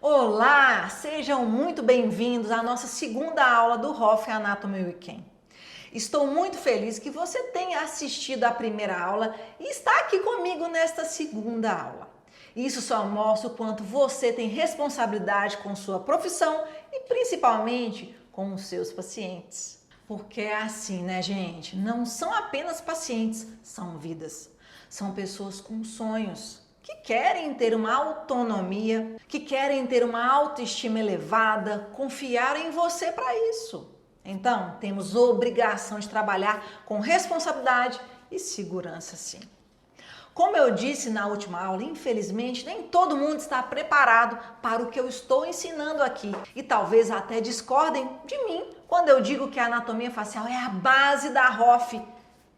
Olá, sejam muito bem-vindos à nossa segunda aula do Hoff Anatomy Weekend. Estou muito feliz que você tenha assistido à primeira aula e está aqui comigo nesta segunda aula. Isso só mostra o quanto você tem responsabilidade com sua profissão e principalmente com os seus pacientes. Porque é assim, né, gente? Não são apenas pacientes, são vidas. São pessoas com sonhos, que querem ter uma autonomia, que querem ter uma autoestima elevada, confiar em você para isso. Então, temos obrigação de trabalhar com responsabilidade e segurança, sim. Como eu disse na última aula, infelizmente, nem todo mundo está preparado para o que eu estou ensinando aqui. E talvez até discordem de mim quando eu digo que a anatomia facial é a base da Hoff.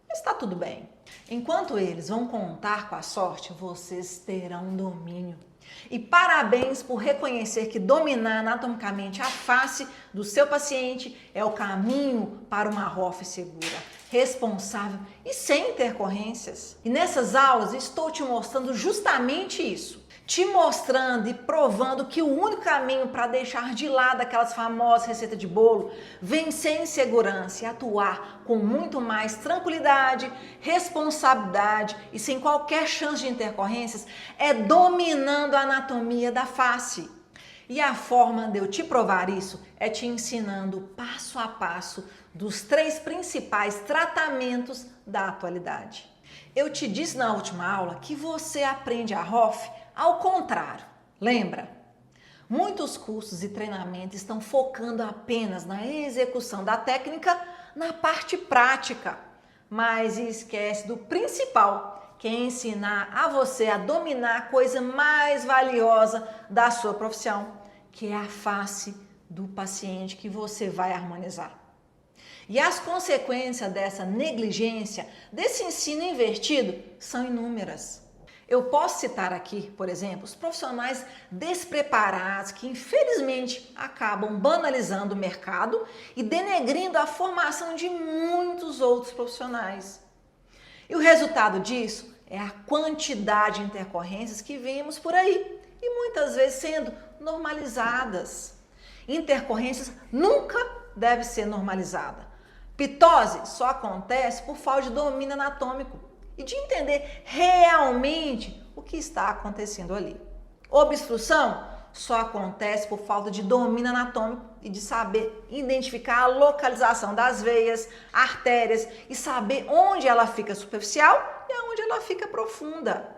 Mas está tudo bem. Enquanto eles vão contar com a sorte, vocês terão domínio. E parabéns por reconhecer que dominar anatomicamente a face do seu paciente é o caminho para uma Hoff segura, responsável e sem intercorrências. E nessas aulas estou te mostrando justamente isso. Te mostrando e provando que o único caminho para deixar de lado aquelas famosas receitas de bolo, vencer em segurança e atuar com muito mais tranquilidade, responsabilidade e sem qualquer chance de intercorrências é dominando a anatomia da face. E a forma de eu te provar isso é te ensinando passo a passo dos 3 principais tratamentos da atualidade. Eu te disse na última aula que você aprende a Hoff ao contrário. Lembra? Muitos cursos e treinamentos estão focando apenas na execução da técnica na parte prática, mas esquece do principal, que é ensinar a você a dominar a coisa mais valiosa da sua profissão, que é a face do paciente que você vai harmonizar. E as consequências dessa negligência, desse ensino invertido, são inúmeras. Eu posso citar aqui, por exemplo, os profissionais despreparados que infelizmente acabam banalizando o mercado e denegrindo a formação de muitos outros profissionais. E o resultado disso é a quantidade de intercorrências que vemos por aí e muitas vezes sendo normalizadas. Intercorrências nunca deve ser normalizada. Pitose só acontece por falta de domínio anatômico e de entender realmente o que está acontecendo ali. Obstrução só acontece por falta de domínio anatômico e de saber identificar a localização das veias, artérias e saber onde ela fica superficial e onde ela fica profunda.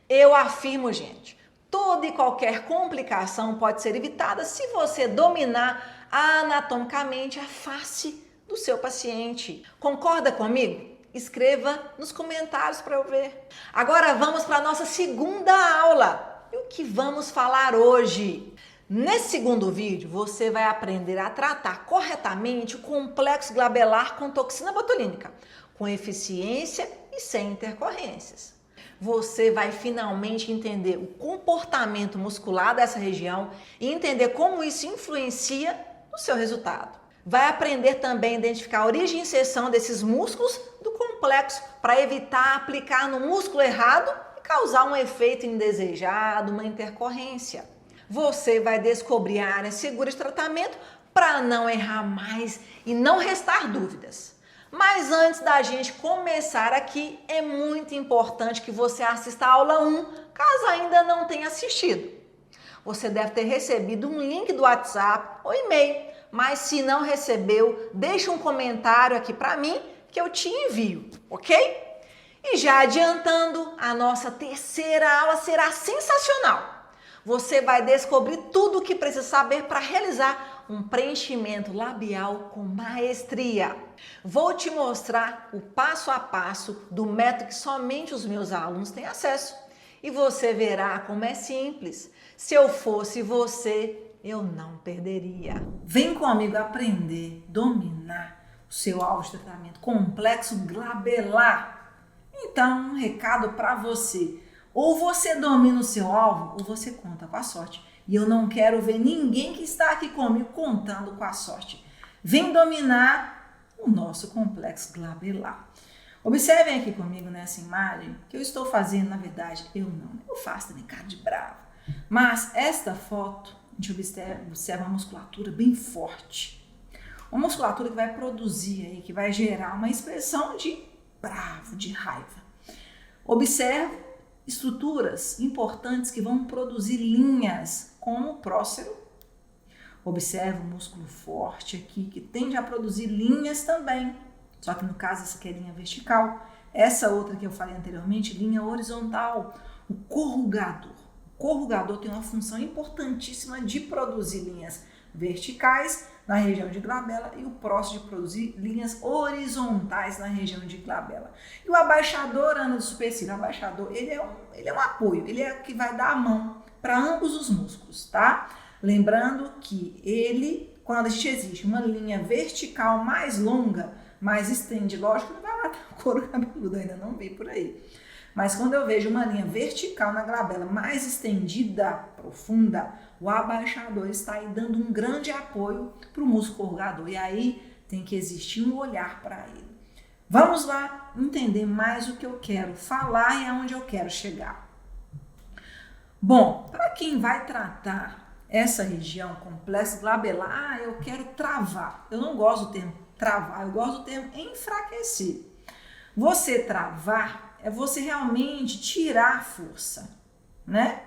Eu afirmo, gente, toda e qualquer complicação pode ser evitada se você dominar anatomicamente a face do seu paciente. Concorda comigo? Escreva nos comentários para eu ver. Agora vamos para a nossa segunda aula. E o que vamos falar hoje? Nesse segundo vídeo, você vai aprender a tratar corretamente o complexo glabelar com toxina botulínica, com eficiência e sem intercorrências. Você vai finalmente entender o comportamento muscular dessa região e entender como isso influencia no seu resultado. Vai aprender também a identificar a origem e inserção desses músculos do complexo para evitar aplicar no músculo errado e causar um efeito indesejado, uma intercorrência. Você vai descobrir a área segura de tratamento para não errar mais e não restar dúvidas. Mas antes da gente começar aqui, é muito importante que você assista a aula 1, caso ainda não tenha assistido. Você deve ter recebido um link do WhatsApp ou e-mail, mas se não recebeu, deixa um comentário aqui para mim que eu te envio, ok? E já adiantando, a nossa terceira aula será sensacional. Você vai descobrir tudo o que precisa saber para realizar um preenchimento labial com maestria. Vou te mostrar o passo a passo do método que somente os meus alunos têm acesso. E você verá como é simples. Se eu fosse você, eu não perderia. Vem comigo aprender, dominar o seu alvo de tratamento complexo glabelar. Então, um recado para você. Ou você domina o seu alvo, ou você conta com a sorte. E eu não quero ver ninguém que está aqui comigo contando com a sorte. Vem dominar o nosso complexo glabelar. Observem aqui comigo nessa imagem que eu estou fazendo, na verdade, eu faço também cara de bravo. Mas esta foto, a gente observa uma musculatura bem forte. Uma musculatura que vai produzir aí, que vai gerar uma expressão de bravo, de raiva. Observe estruturas importantes que vão produzir linhas, como o prócero. Observe o músculo forte aqui, que tende a produzir linhas também. Só que no caso, essa aqui é linha vertical. Essa outra que eu falei anteriormente, linha horizontal. O corrugador. O corrugador tem uma função importantíssima de produzir linhas verticais na região de glabela e o próximo de produzir linhas horizontais na região de glabela. E o abaixador anda do supercílio. O abaixador, ele é um apoio, ele é o que vai dar a mão para ambos os músculos, tá? Lembrando que ele, quando a gente existe uma linha vertical mais longa, mais estende, lógico, não vai lá o couro cabeludo, ainda não vi por aí. Mas quando eu vejo uma linha vertical na glabela mais estendida, profunda, o abaixador está aí dando um grande apoio para o músculo corrugador. E aí tem que existir um olhar para ele. Vamos lá entender mais o que eu quero falar e aonde eu quero chegar. Bom, para quem vai tratar essa região complexo glabelar, eu quero travar. Eu não gosto do termo travar, eu gosto do termo enfraquecer. Você travar é você realmente tirar a força, né?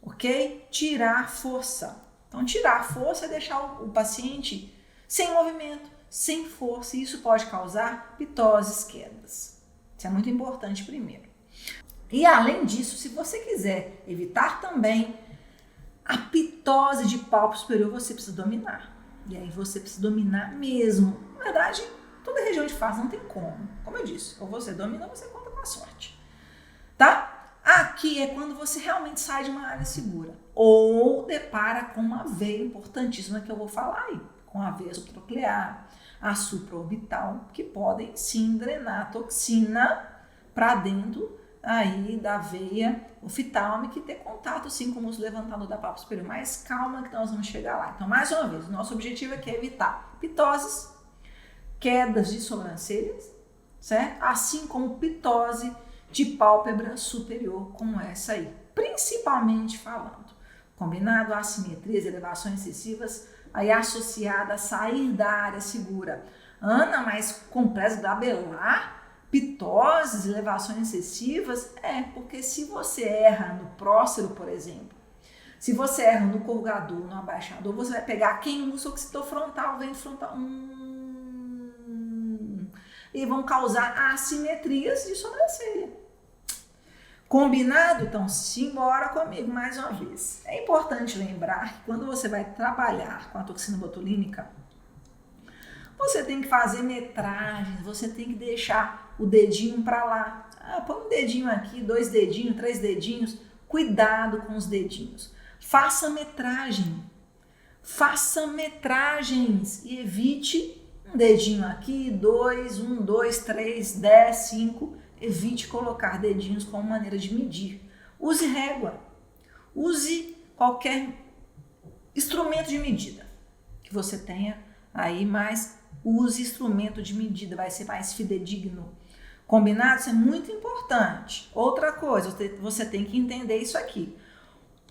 Ok? Tirar a força. Então, tirar a força é deixar o paciente sem movimento, sem força, e isso pode causar pitoses, quedas. Isso é muito importante primeiro. E além disso, se você quiser evitar também a pitose de pálpebra superior, você precisa dominar. E aí você precisa dominar mesmo. Na verdade, toda região de face não tem como. Como eu disse, ou você domina ou você conta com a sorte. Tá? Aqui é quando você realmente sai de uma área segura. Ou depara com uma veia importantíssima que eu vou falar aí. Com a veia subtroclear, a supraorbital, que podem sim drenar toxina para dentro aí da veia oftalmica e ter contato sim com o músculo levantador da pálpebra superior. Mas calma que nós vamos chegar lá. Então, mais uma vez, o nosso objetivo aqui é evitar pitoses, quedas de sobrancelhas, certo? Assim como pitose de pálpebra superior, como essa aí. Principalmente falando, combinado, assimetrias, elevações excessivas, aí associada a sair da área segura. Ana, mas complexo glabelar, pitoses, elevações excessivas, porque se você erra no prócero, por exemplo, se você erra no corrugador, no abaixador, você vai pegar quem? O músculo occipital, vento frontal, e vão causar assimetrias de sobrancelha. Combinado? Então, simbora comigo mais uma vez. É importante lembrar que quando você vai trabalhar com a toxina botulínica, você tem que fazer metragens, você tem que deixar o dedinho para lá. Põe um dedinho aqui, 2 dedinhos, 3 dedinhos. Cuidado com os dedinhos. Faça metragem. Faça metragens e evite um dedinho aqui, 2, 1, 2, 3, 10, 5. Evite colocar dedinhos como maneira de medir. Use régua. Use qualquer instrumento de medida que você tenha aí, mas use instrumento de medida, vai ser mais fidedigno. Combinado? Isso é muito importante. Outra coisa, você tem que entender isso aqui.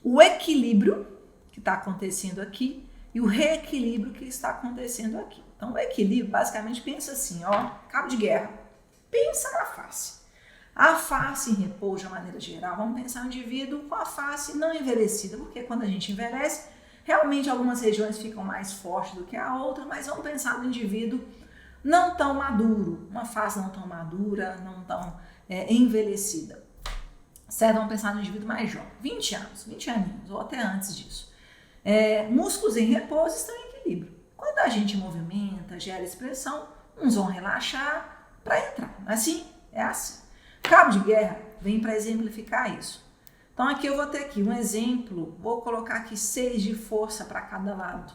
O equilíbrio que está acontecendo aqui e o reequilíbrio que está acontecendo aqui. Então, o equilíbrio, basicamente, pensa assim, ó, cabo de guerra. Pensa na face. A face em repouso, de uma maneira geral, vamos pensar no indivíduo com a face não envelhecida, porque quando a gente envelhece, realmente algumas regiões ficam mais fortes do que a outra, mas vamos pensar no indivíduo não tão maduro, uma face não tão madura, não tão envelhecida. Certo? Vamos pensar no indivíduo mais jovem, 20 aninhos, ou até antes disso. Músculos em repouso estão em equilíbrio. Quando a gente movimenta, gera expressão, uns vão relaxar para entrar. Assim, é assim. Cabo de guerra vem para exemplificar isso. Então aqui eu vou ter aqui um exemplo, vou colocar aqui 6 de força para cada lado.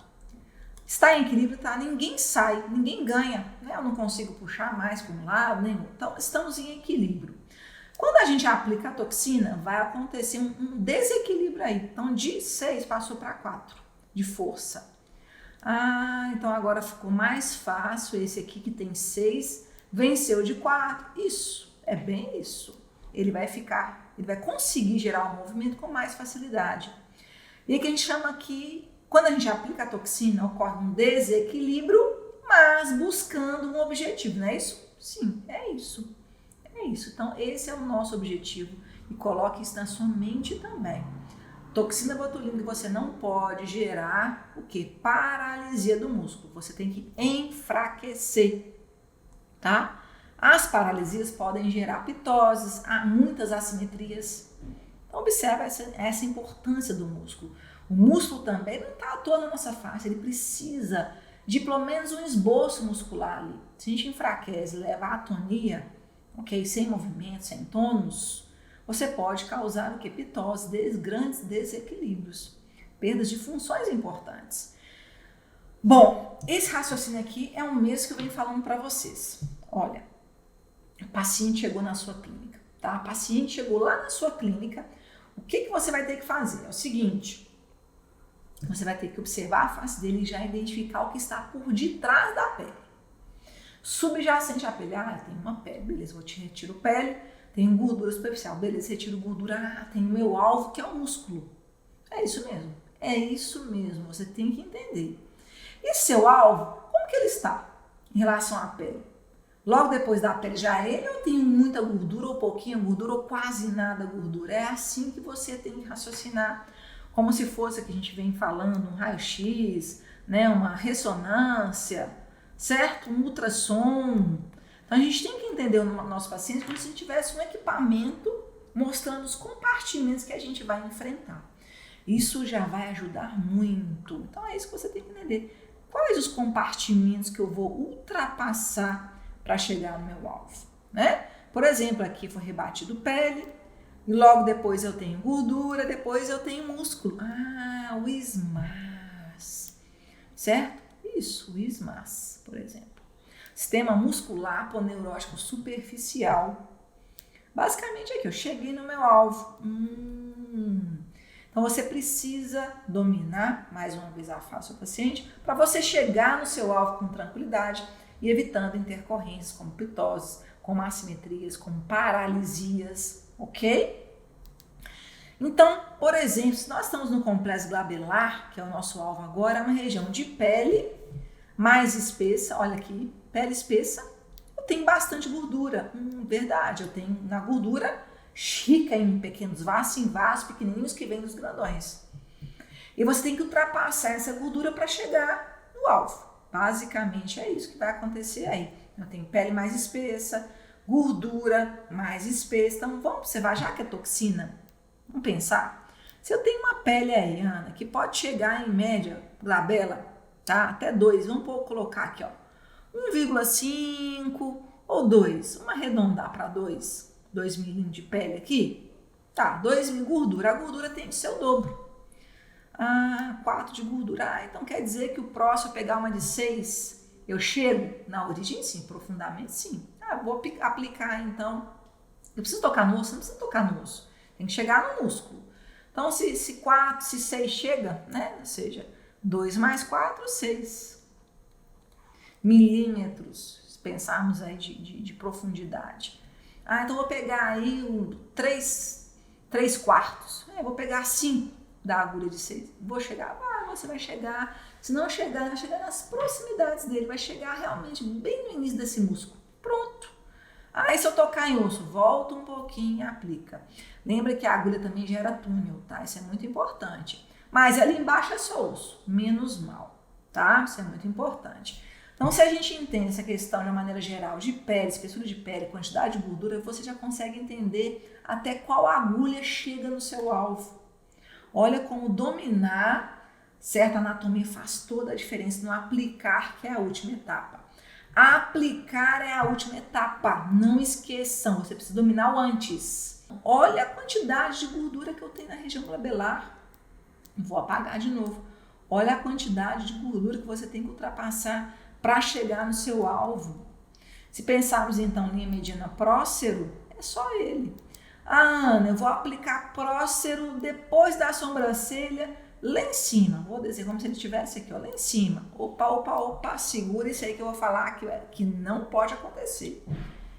Está em equilíbrio, tá? Ninguém sai, ninguém ganha, né? Eu não consigo puxar mais para um lado, nem outro. Então estamos em equilíbrio. Quando a gente aplica a toxina, vai acontecer um desequilíbrio aí. Então de 6 passou para 4 de força. Então agora ficou mais fácil. Esse aqui que tem 6 venceu de 4. Isso, é bem isso. Ele vai conseguir gerar o movimento com mais facilidade. E que a gente chama aqui, quando a gente aplica a toxina, ocorre um desequilíbrio, mas buscando um objetivo, não é isso? Sim, é isso. É isso. Então, esse é o nosso objetivo. E coloque isso na sua mente também. Toxina botulínica você não pode gerar o quê? Paralisia do músculo. Você tem que enfraquecer, tá? As paralisias podem gerar pitoses, há muitas assimetrias. Então, observe essa importância do músculo. O músculo também não está à toa na nossa face, ele precisa de pelo menos um esboço muscular ali. Se a gente enfraquece, leva à atonia, ok? Sem movimento, sem tônus, você pode causar o que? Pitose, grandes desequilíbrios, perdas de funções importantes. Bom, esse raciocínio aqui é o mesmo que eu venho falando para vocês. Olha, o paciente chegou na sua clínica, tá? O paciente chegou lá na sua clínica, o que você vai ter que fazer? É o seguinte, você vai ter que observar a face dele e já identificar o que está por detrás da pele. Subjacente à pele, tem uma pele, beleza, retiro pele, tem gordura superficial, beleza, retiro gordura, tem o meu alvo que é o músculo. É isso mesmo, você tem que entender. E seu alvo, como que ele está em relação à pele? Logo depois da pele já ele ou tem muita gordura ou pouquinha gordura ou quase nada gordura? É assim que você tem que raciocinar, como se fosse que a gente vem falando, um raio-x, né, uma ressonância, certo? Um ultrassom. Então a gente tem que entender o nosso paciente como se tivesse um equipamento mostrando os compartimentos que a gente vai enfrentar. Isso já vai ajudar muito. Então é isso que você tem que entender. Quais os compartimentos que eu vou ultrapassar para chegar no meu alvo, né? Por exemplo, aqui foi rebatido pele, e logo depois eu tenho gordura, depois eu tenho músculo. O SMAS, certo? Isso, o SMAS, por exemplo. Sistema muscular aponeurótico superficial. Basicamente aqui, eu cheguei no meu alvo. Então você precisa dominar, mais uma vez, a face do paciente, para você chegar no seu alvo com tranquilidade e evitando intercorrências como pitoses, como assimetrias, como paralisias, ok? Então, por exemplo, se nós estamos no complexo glabelar, que é o nosso alvo agora, é uma região de pele mais espessa, olha aqui, pele espessa, eu tenho bastante gordura, verdade, eu tenho na gordura rica em pequenos vasos, em vasos pequenininhos que vêm dos grandões. E você tem que ultrapassar essa gordura para chegar no alvo. Basicamente é isso que vai acontecer aí. Eu tenho pele mais espessa, gordura mais espessa. Então vamos observar, já que é toxina, vamos pensar. Se eu tenho uma pele aí, Ana, que pode chegar em média, glabela, tá? Até 2, vamos colocar aqui, ó, 1,5 ou 2, vamos arredondar para 2 milímetros de pele aqui. Tá, 2 mil gordura, a gordura tem de ser o dobro. 4 de gordura. Então quer dizer que o próximo, pegar uma de 6, eu chego na origem? Sim, profundamente sim. Vou aplicar então. Eu preciso tocar no osso? Não precisa tocar no osso. Tem que chegar no músculo. Então se 6 chega, né? Ou seja, 2 mais 4, 6 milímetros. Se pensarmos aí de profundidade. Então vou pegar aí 3 quartos. Vou pegar 5. Da agulha de 6. Vou chegar, você vai chegar, se não chegar, vai chegar nas proximidades dele, vai chegar realmente bem no início desse músculo. Pronto. Aí se eu tocar em osso, volta um pouquinho e aplica. Lembra que a agulha também gera túnel, tá? Isso é muito importante. Mas ali embaixo é só osso, menos mal, tá? Isso é muito importante. Então se a gente entende essa questão de uma maneira geral de pele, espessura de pele, quantidade de gordura, você já consegue entender até qual agulha chega no seu alvo. Olha como dominar certa anatomia faz toda a diferença no aplicar, que é a última etapa. Aplicar é a última etapa, não esqueçam, você precisa dominar o antes. Olha a quantidade de gordura que eu tenho na região glabelar. Vou apagar de novo. Olha a quantidade de gordura que você tem que ultrapassar para chegar no seu alvo. Se pensarmos então em linha mediana prócero, é só ele. Ana, eu vou aplicar prócero depois da sobrancelha, lá em cima. Vou dizer como se ele estivesse aqui, ó, lá em cima. Opa, segura isso aí que eu vou falar que não pode acontecer.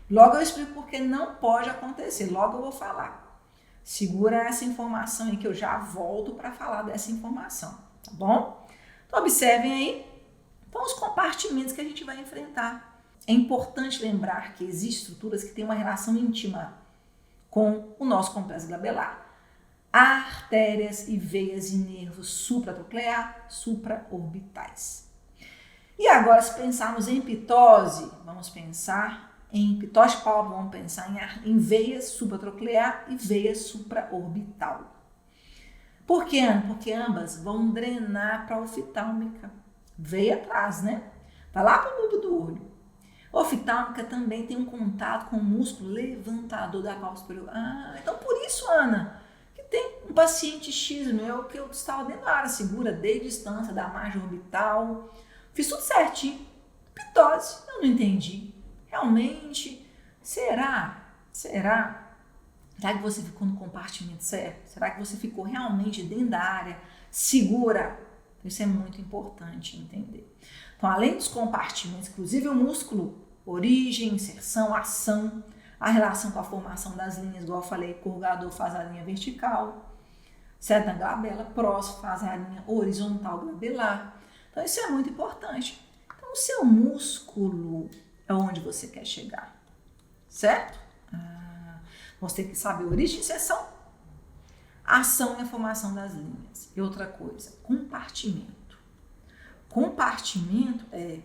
Logo eu explico porque não pode acontecer, logo eu vou falar. Segura essa informação aí que eu já volto para falar dessa informação, tá bom? Então, observem aí. Então, os compartimentos que a gente vai enfrentar. É importante lembrar que existem estruturas que têm uma relação íntima com o nosso complexo glabelar. Artérias e veias e nervos supratroclear, supraorbitais. E agora, se pensarmos em pitose, vamos pensar em pitose de pálpebra, vamos pensar em veias supratroclear e veia supraorbital. Por quê, Ana? Porque ambas vão drenar para a oftalmica. Veia atrás, né? Vai lá para o bulbo do olho. A oftalmica também tem um contato com o músculo levantador da pálpebra superior. Então por isso, Ana, que tem um paciente X meu que eu estava dentro da área segura, desde distância da margem orbital. Fiz tudo certinho. Pitose, eu não entendi. Realmente, será que você ficou no compartimento certo? Será que você ficou realmente dentro da área segura? Isso é muito importante entender. Então, além dos compartimentos, inclusive o músculo, origem, inserção, ação, a relação com a formação das linhas, igual eu falei, corrugador faz a linha vertical, certo? Na glabela, próximo faz a linha horizontal glabelar. Então, isso é muito importante. Então, o seu músculo é onde você quer chegar, certo? Você tem que saber origem, inserção, ação e a formação das linhas. E outra coisa, compartimento. Compartimento é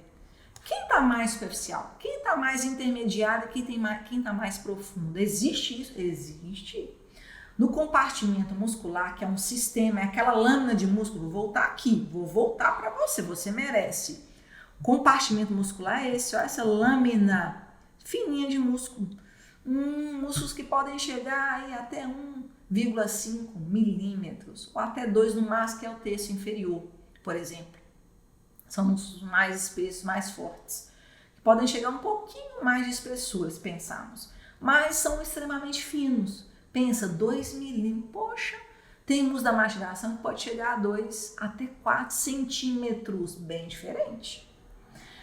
quem está mais superficial, quem está mais intermediário, quem está mais profundo. Existe isso? Existe. No compartimento muscular, que é um sistema, é aquela lâmina de músculo, vou voltar aqui, vou voltar para você, você merece. Compartimento muscular é esse, ó, essa lâmina fininha de músculo. Músculos que podem chegar aí até 1,5 milímetros, ou até 2 no máximo, que é o terço inferior, por exemplo. São músculos mais espessos, mais fortes, que podem chegar um pouquinho mais de espessura, se pensarmos, mas são extremamente finos. Pensa, 2 milímetros, poxa, tem músculo da mastigação que pode chegar a 2 até 4 centímetros, bem diferente.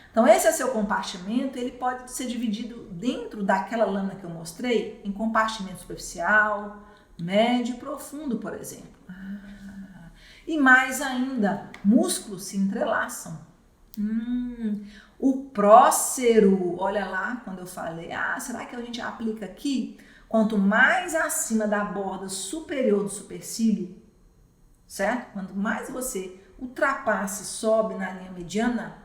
Então, esse é seu compartimento, ele pode ser dividido dentro daquela lâmina que eu mostrei, em compartimento superficial, médio e profundo, por exemplo. E mais ainda, músculos se entrelaçam. O prócero, olha lá, quando eu falei, será que a gente aplica aqui? Quanto mais acima da borda superior do supercílio, certo? Quanto mais você ultrapassa e sobe na linha mediana,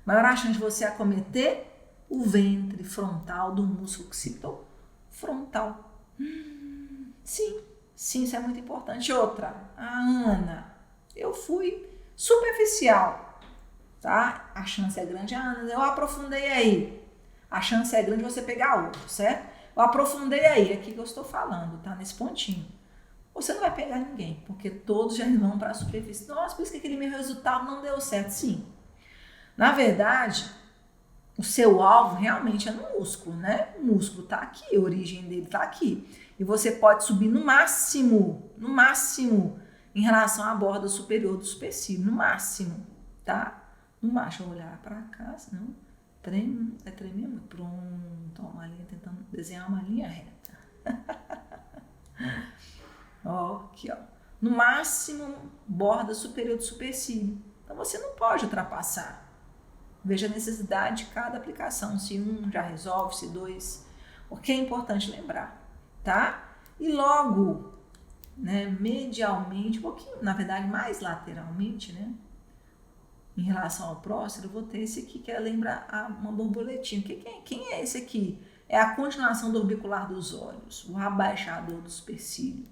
maior a chance de você acometer o ventre frontal do músculo occipital frontal. Sim, isso é muito importante. Outra, Ana, eu fui superficial, tá? A chance é grande, Ana, eu aprofundei aí. A chance é grande de você pegar outro, certo? Eu aprofundei aí, aqui que eu estou falando, tá? Nesse pontinho. Você não vai pegar ninguém, porque todos já vão para a superfície. Nossa, por isso que aquele meu resultado não deu certo. Sim. Na verdade, o seu alvo realmente é no músculo, né? O músculo está aqui, a origem dele está aqui. E você pode subir no máximo, em relação à borda superior do supercílio, no máximo, tá? No máximo, deixa eu olhar para cá, senão vai tremer muito. Pronto, uma linha, tentando desenhar uma linha reta. Ó, aqui, ó. No máximo, borda superior do supercílio. Então, você não pode ultrapassar. Veja a necessidade de cada aplicação, se um já resolve, se dois, o que é importante lembrar, tá? E logo, né, medialmente, um pouquinho, na verdade, mais lateralmente, né, em relação ao próximo, eu vou ter esse aqui que lembra uma borboletinha. Quem é esse aqui? É a continuação do orbicular dos olhos, o abaixador do supercílio.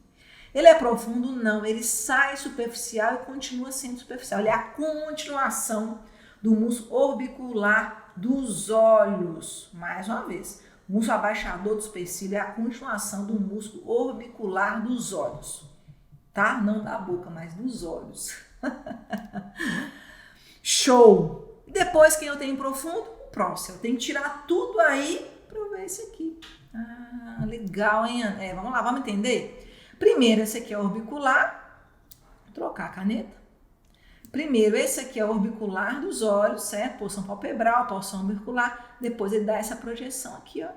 Ele é profundo? Não, ele sai superficial e continua sendo superficial. Ele é a continuação do músculo orbicular dos olhos. Mais uma vez, o músculo abaixador do supercílio é a continuação do músculo orbicular dos olhos, tá? Não da boca, mas dos olhos. Show! E depois, quem eu tenho profundo? O próximo. Eu tenho que tirar tudo aí para eu ver esse aqui. Legal, hein? Vamos lá, vamos entender? Primeiro, esse aqui é orbicular. Vou trocar a caneta. Primeiro, esse aqui é o orbicular dos olhos, certo? Porção palpebral, porção orbicular. Depois ele dá essa projeção aqui, ó.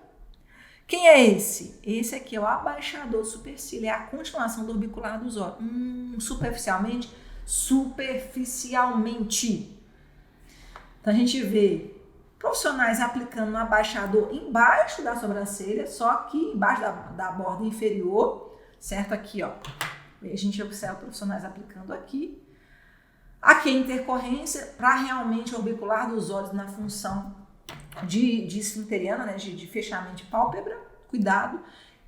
Quem é esse? Esse aqui é o abaixador do supercílio, é a continuação do orbicular dos olhos. Superficialmente? Superficialmente. Então a gente vê profissionais aplicando um abaixador embaixo da sobrancelha, só que embaixo da borda inferior, certo? Aqui, ó. A gente observa profissionais aplicando aqui. Aqui a intercorrência para realmente orbicular dos olhos na função de esfinteriana, né? De fechamento de pálpebra. Cuidado.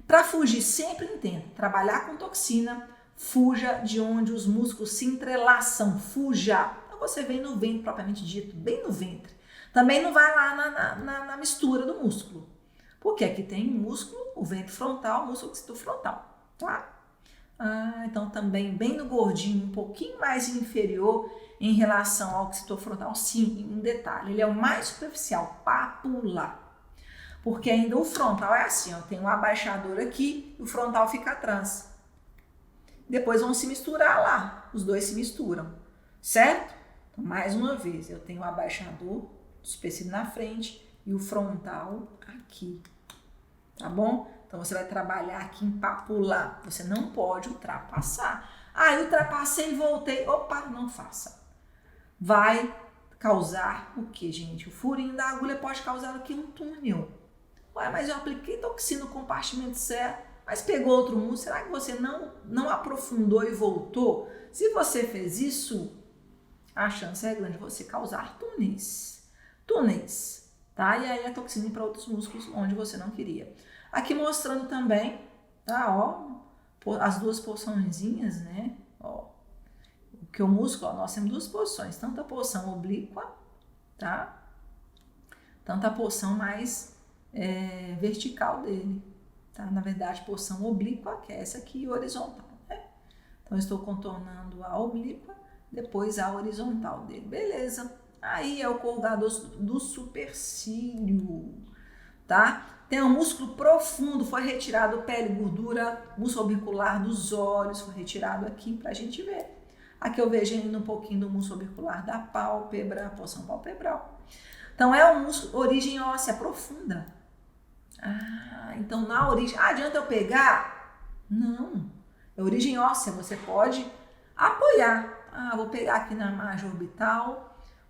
Para fugir, sempre entenda. Trabalhar com toxina, fuja de onde os músculos se entrelaçam. Fuja. Então você vem no ventre propriamente dito, bem no ventre. Também não vai lá na mistura do músculo. Porque aqui tem músculo, o ventre frontal, o músculo occipitofrontal, tá? Então também bem no gordinho, um pouquinho mais inferior em relação ao occipitofrontal, sim, um detalhe. Ele é o mais superficial, papular. Porque ainda o frontal é assim, ó, tem um abaixador aqui, o frontal fica atrás. Depois vão se misturar lá, os dois se misturam, certo? Então, mais uma vez, eu tenho o abaixador, supercílio na frente e o frontal aqui, tá bom? Então você vai trabalhar aqui em papular, você não pode ultrapassar. Eu ultrapassei e voltei, opa, não faça. Vai causar o que, gente? O furinho da agulha pode causar aqui um túnel. Mas eu apliquei toxina no compartimento certo, mas pegou outro músculo, será que você não aprofundou e voltou? Se você fez isso, a chance é grande de você causar túneis, tá? E aí a toxina ir para outros músculos onde você não queria. Aqui mostrando também, tá? Ó, as duas porçõezinhas, né? Ó, porque o músculo, ó, nós temos duas porções, tanto a porção oblíqua, tá? Tanto a porção mais vertical dele, tá? Na verdade, porção oblíqua, que é essa aqui, horizontal, né? Então, eu estou contornando a oblíqua, depois a horizontal dele, beleza? Aí é o corrugador do supercílio, tá? Tem um músculo profundo, foi retirado pele, gordura, músculo orbicular dos olhos, foi retirado aqui pra gente ver. Aqui eu vejo ainda um pouquinho do músculo orbicular da pálpebra, a porção palpebral. Então é um músculo, origem óssea profunda. Então na origem, adianta eu pegar? Não, é origem óssea, você pode apoiar. Vou pegar aqui na margem orbital,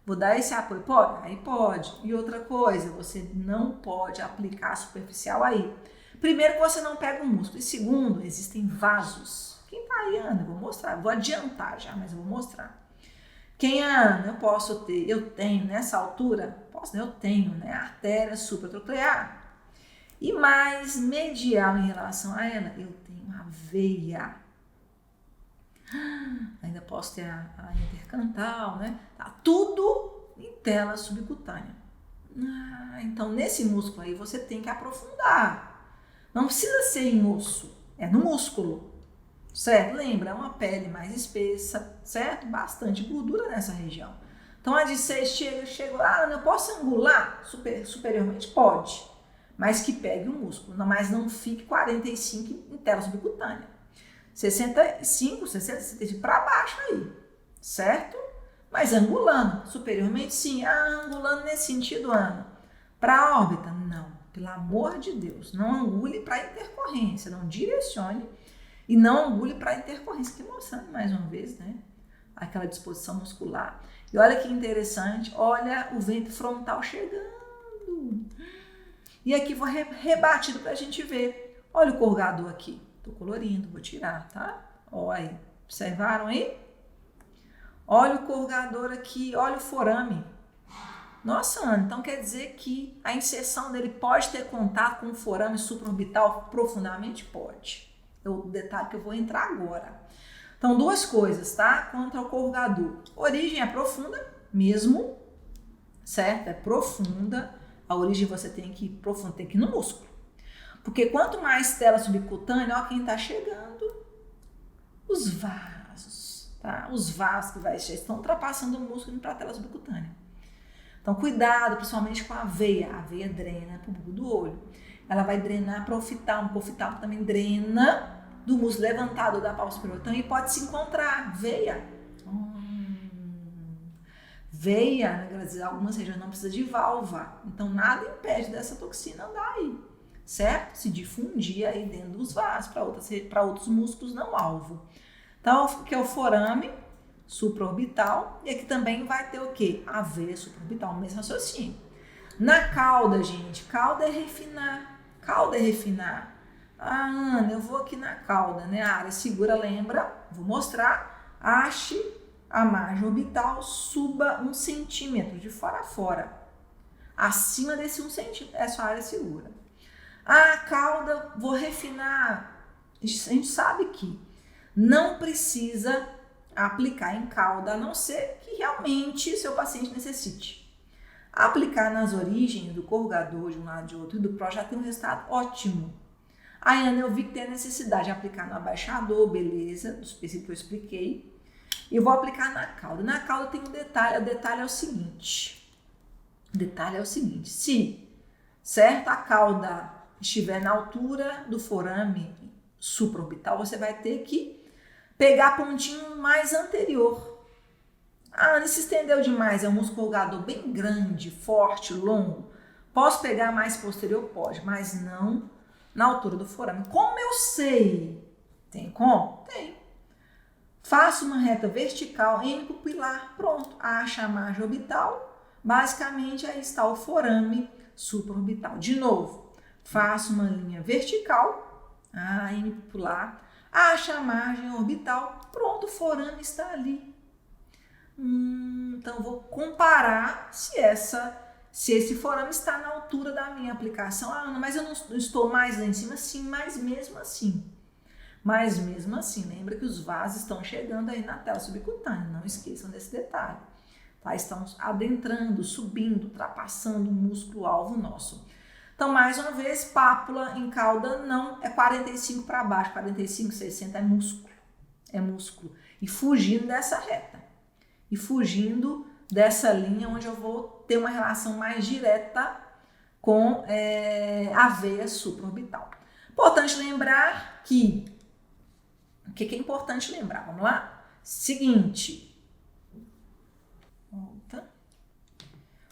vou dar esse apoio, pode? Aí pode. E outra coisa, você não pode aplicar superficial aí. Primeiro que você não pega o músculo, e segundo, existem vasos. Quem tá aí, Ana? Eu vou mostrar, vou adiantar já, mas eu vou mostrar. Quem, Ana, eu tenho nessa altura, eu tenho, né, artéria supratroclear. E mais medial em relação a ela, eu tenho a veia. Ainda posso ter a intercantal, né? Tá tudo em tela subcutânea. Então, nesse músculo aí, você tem que aprofundar. Não precisa ser em osso, é no músculo, certo? Lembra, é uma pele mais espessa, certo? Bastante gordura nessa região. Então, a de 6 chega, eu posso angular superiormente? Pode, mas que pegue o músculo, mas não fique 45 em tela subcutânea. 65 para baixo aí, certo? Mas angulando, superiormente sim, angulando nesse sentido, Ana. Para a órbita, não, pelo amor de Deus, não angule para intercorrência, não direcione e não angule para intercorrência, que mostrando mais uma vez, né, aquela disposição muscular. E olha que interessante, olha o ventre frontal chegando. E aqui vou rebatido para a gente ver. Olha o corrugador aqui. Tô colorindo, vou tirar, tá? Olha aí, observaram aí? Olha o corrugador aqui, olha o forame. Nossa, Ana, então quer dizer que a inserção dele pode ter contato com o forame supraorbital profundamente? Pode. É o detalhe que eu vou entrar agora. Então, duas coisas, tá? Quanto ao corrugador. Origem é profunda mesmo, certo? É profunda. A origem você tem que ir profunda, tem que ir no músculo. Porque quanto mais tela subcutânea, ó, quem tá chegando, os vasos, tá? Os vasos que estão ultrapassando o músculo para a tela subcutânea. Então, cuidado, principalmente com a veia. A veia drena para o bulbo do olho. Ela vai drenar para o oftalmo. O oftalmo também drena do músculo levantado da pálpebra superior. Então, e pode se encontrar veia. Veia, né, algumas regiões não precisa de válvula. Então, nada impede dessa toxina andar aí. certo? Se difundir aí dentro dos vasos para outros músculos não alvo. Então, aqui é o forame supraorbital e aqui também vai ter o quê? A veia supraorbital, o mesmo raciocínio. Na cauda, gente, cauda é refinar. Cauda é refinar. Ah, Ana, eu vou aqui na cauda, né? A área segura, lembra? Vou mostrar. Ache a margem orbital, suba 1 centímetro de fora a fora. Acima desse 1 centímetro, essa área segura. Ah, cauda, vou refinar. A gente sabe que não precisa aplicar em cauda, a não ser que realmente seu paciente necessite. Aplicar nas origens do corrugador de um lado e de outro e do pró já tem um resultado ótimo. Aí, Ana, eu vi que tem a necessidade de aplicar no abaixador, beleza, dos princípios que eu expliquei. E eu vou aplicar na cauda. Na cauda tem um detalhe, o detalhe é o seguinte. Se, certo, a cauda estiver na altura do forame supraorbital, você vai ter que pegar pontinho mais anterior. Ah, Ana, se estendeu demais, é um músculo corrugador bem grande, forte, longo. Posso pegar mais posterior? Pode, mas não na altura do forame. Como eu sei? Tem como? Tem. Faço uma reta vertical, N pupilar, pronto. Acha a margem orbital, basicamente aí está o forame supraorbital. De novo, faço uma linha vertical, N pupilar, acha a margem orbital, pronto, o forame está ali. Então, vou comparar se esse forame está na altura da minha aplicação. Ah, Ana, mas eu não estou mais lá em cima? Sim, mas mesmo assim, lembra que os vasos estão chegando aí na tela subcutânea, não esqueçam desse detalhe. Tá? Estão adentrando, subindo, ultrapassando o músculo-alvo nosso. Então, mais uma vez, pápula em cauda não é 45 para baixo, 45, 60 é músculo. É músculo. E fugindo dessa reta. E fugindo dessa linha onde eu vou ter uma relação mais direta com a veia supraorbital. Importante lembrar que... O que é importante lembrar? Vamos lá? Seguinte. Volta.